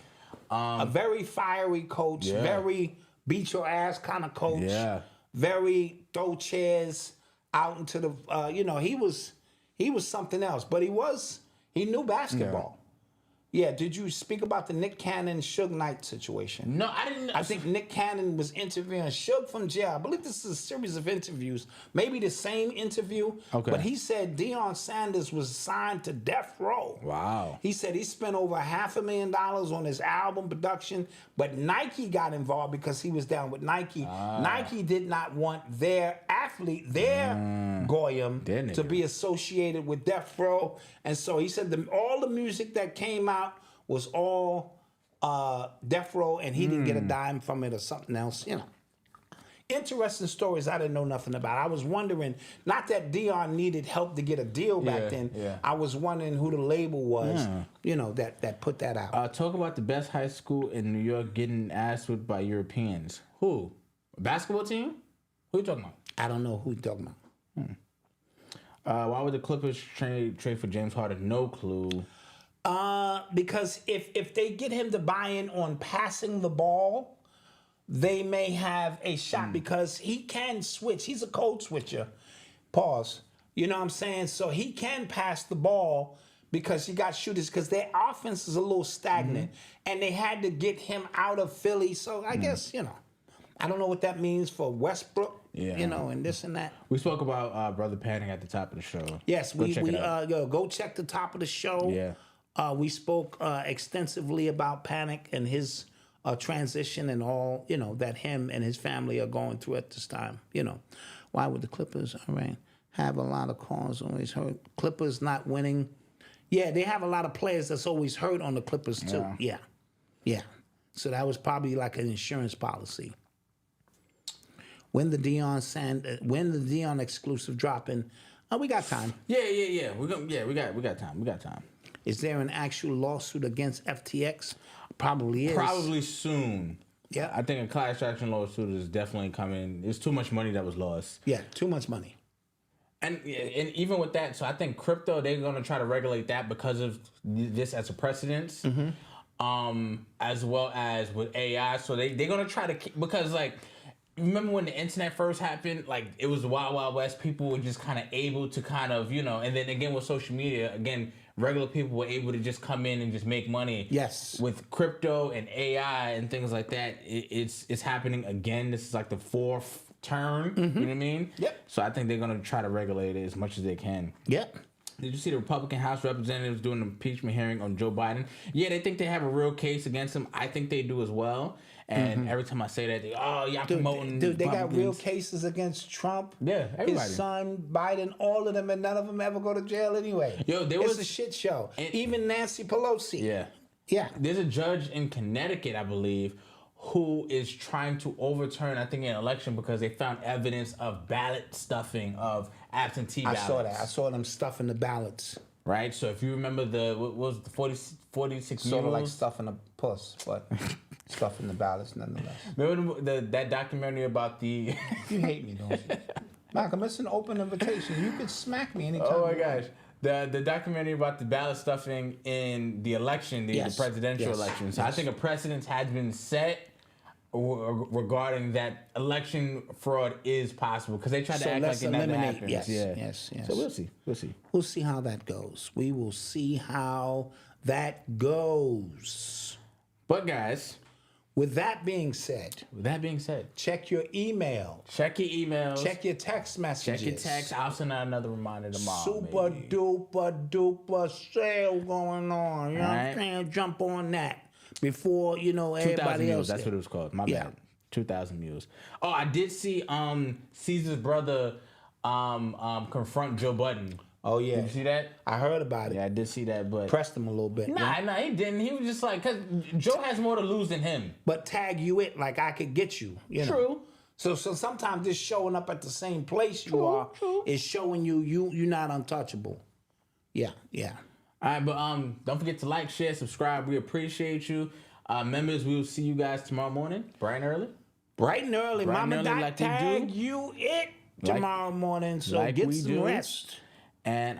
A very fiery coach, very beat your ass kind of coach. Yeah. Very throw chairs out into the. He was something else, but he knew basketball. Yeah, did you speak about the Nick Cannon, Suge Knight situation? No, I didn't. I think Nick Cannon was interviewing Suge from jail. I believe this is a series of interviews, maybe the same interview. Okay. But he said Deion Sanders was signed to Death Row. Wow. He said he spent over $500,000 on his album production, but Nike got involved because he was down with Nike. Nike did not want their athlete, Goyim, to be associated with Death Row. And so he said all the music that came out was all Death Row, and he didn't get a dime from it or something else. Interesting stories I didn't know nothing about. I was wondering, not that Deion needed help to get a deal back then. Yeah. I was wondering who the label was, that put that out. Talk about the best high school in New York getting ass whipped by Europeans. Who? A basketball team? Who you talking about? I don't know who you're talking about. Why would the Clippers trade for James Harden? No clue. Because if they get him to buy in on passing the ball, they may have a shot because he can switch. He's a code switcher. Pause. You know what I'm saying? So he can pass the ball because you got shooters because their offense is a little stagnant and they had to get him out of Philly. So I guess, I don't know what that means for Westbrook, and this and that. We spoke about Brother Panic at the top of the show. Yes, go check the top of the show. Yeah. We spoke extensively about Panic and his transition and all, that him and his family are going through at this time. Why would the Clippers, have a lot of calls always hurt? Clippers not winning. Yeah, they have a lot of players that's always hurt on the Clippers too. Yeah. So that was probably like an insurance policy. When the Dion exclusive dropping? Oh, we got time. Yeah. We got time. Is there an actual lawsuit against FTX? Probably is. Probably soon. Yeah. I think a class action lawsuit is definitely coming. There's too much money that was lost. Yeah, too much money. And even with that, so I think crypto, they're going to try to regulate that because of this as a precedence, as well as with AI. So they're going to try to keep, because like, remember when the internet first happened, like it was the Wild Wild West, people were just kind of able to kind of, and then again with social media, again, regular people were able to just come in and just make money. Yes. With crypto and AI and things like that, it's happening again. This is like the fourth turn, you know what I mean? Yep. So I think they're going to try to regulate it as much as they can. Yep. Did you see the Republican House representatives doing an impeachment hearing on Joe Biden? Yeah, they think they have a real case against him. I think they do as well. And every time I say that, y'all promoting Dude, they got real cases against Trump. Yeah, everybody. His son, Biden, all of them, and none of them ever go to jail anyway. Yo, it's a shit show. Even Nancy Pelosi. Yeah. Yeah. There's a judge in Connecticut, I believe, who is trying to overturn, I think, an election because they found evidence of ballot stuffing of absentee ballots. I saw that. I saw them stuffing the ballots. Right? So if you remember what was the 46 Sort of like mules? stuffing a puss, but stuffing the ballots nonetheless. Remember that documentary about the... You hate me, don't you? Malcolm, it's an open invitation. You could smack me anytime. Oh my gosh. The documentary about the ballot stuffing in the election, the presidential election. So I think a precedent has been set regarding that election fraud is possible because they tried to act like it never happened. Yes. So we'll see. We'll see how that goes. We will see how that goes. But guys, with that being said, check your email. Check your emails. Check your text messages. Check your text. I'll send out another reminder tomorrow. Super duper sale going on. You know what I'm saying? Jump on that before everybody else. That's what it was called. My bad. 2,000 mules. Oh, I did see Caesar's brother confront Joe Budden. Oh yeah, did you see that? I heard about it. Yeah, I did see that, but pressed him a little bit. Nah, he didn't. He was just like, cause Joe has more to lose than him. But tag you it like I could get you. True. So sometimes just showing up at the same place you are is showing you're not untouchable. Yeah. All right, but don't forget to like, share, subscribe. We appreciate you, members. We will see you guys tomorrow morning, bright and early. Mama Doc tag you it tomorrow morning. So get some rest. And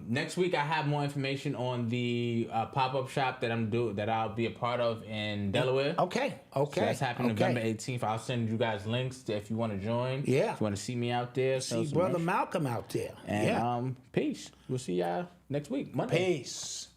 next week I have more information on the pop-up shop that I'll be a part of in Delaware. Okay. So that's happening November 18th. I'll send you guys links if you want to join. Yeah. If you want to see me out there. See Brother Malcolm out there. And peace. We'll see y'all next week, Monday. Peace.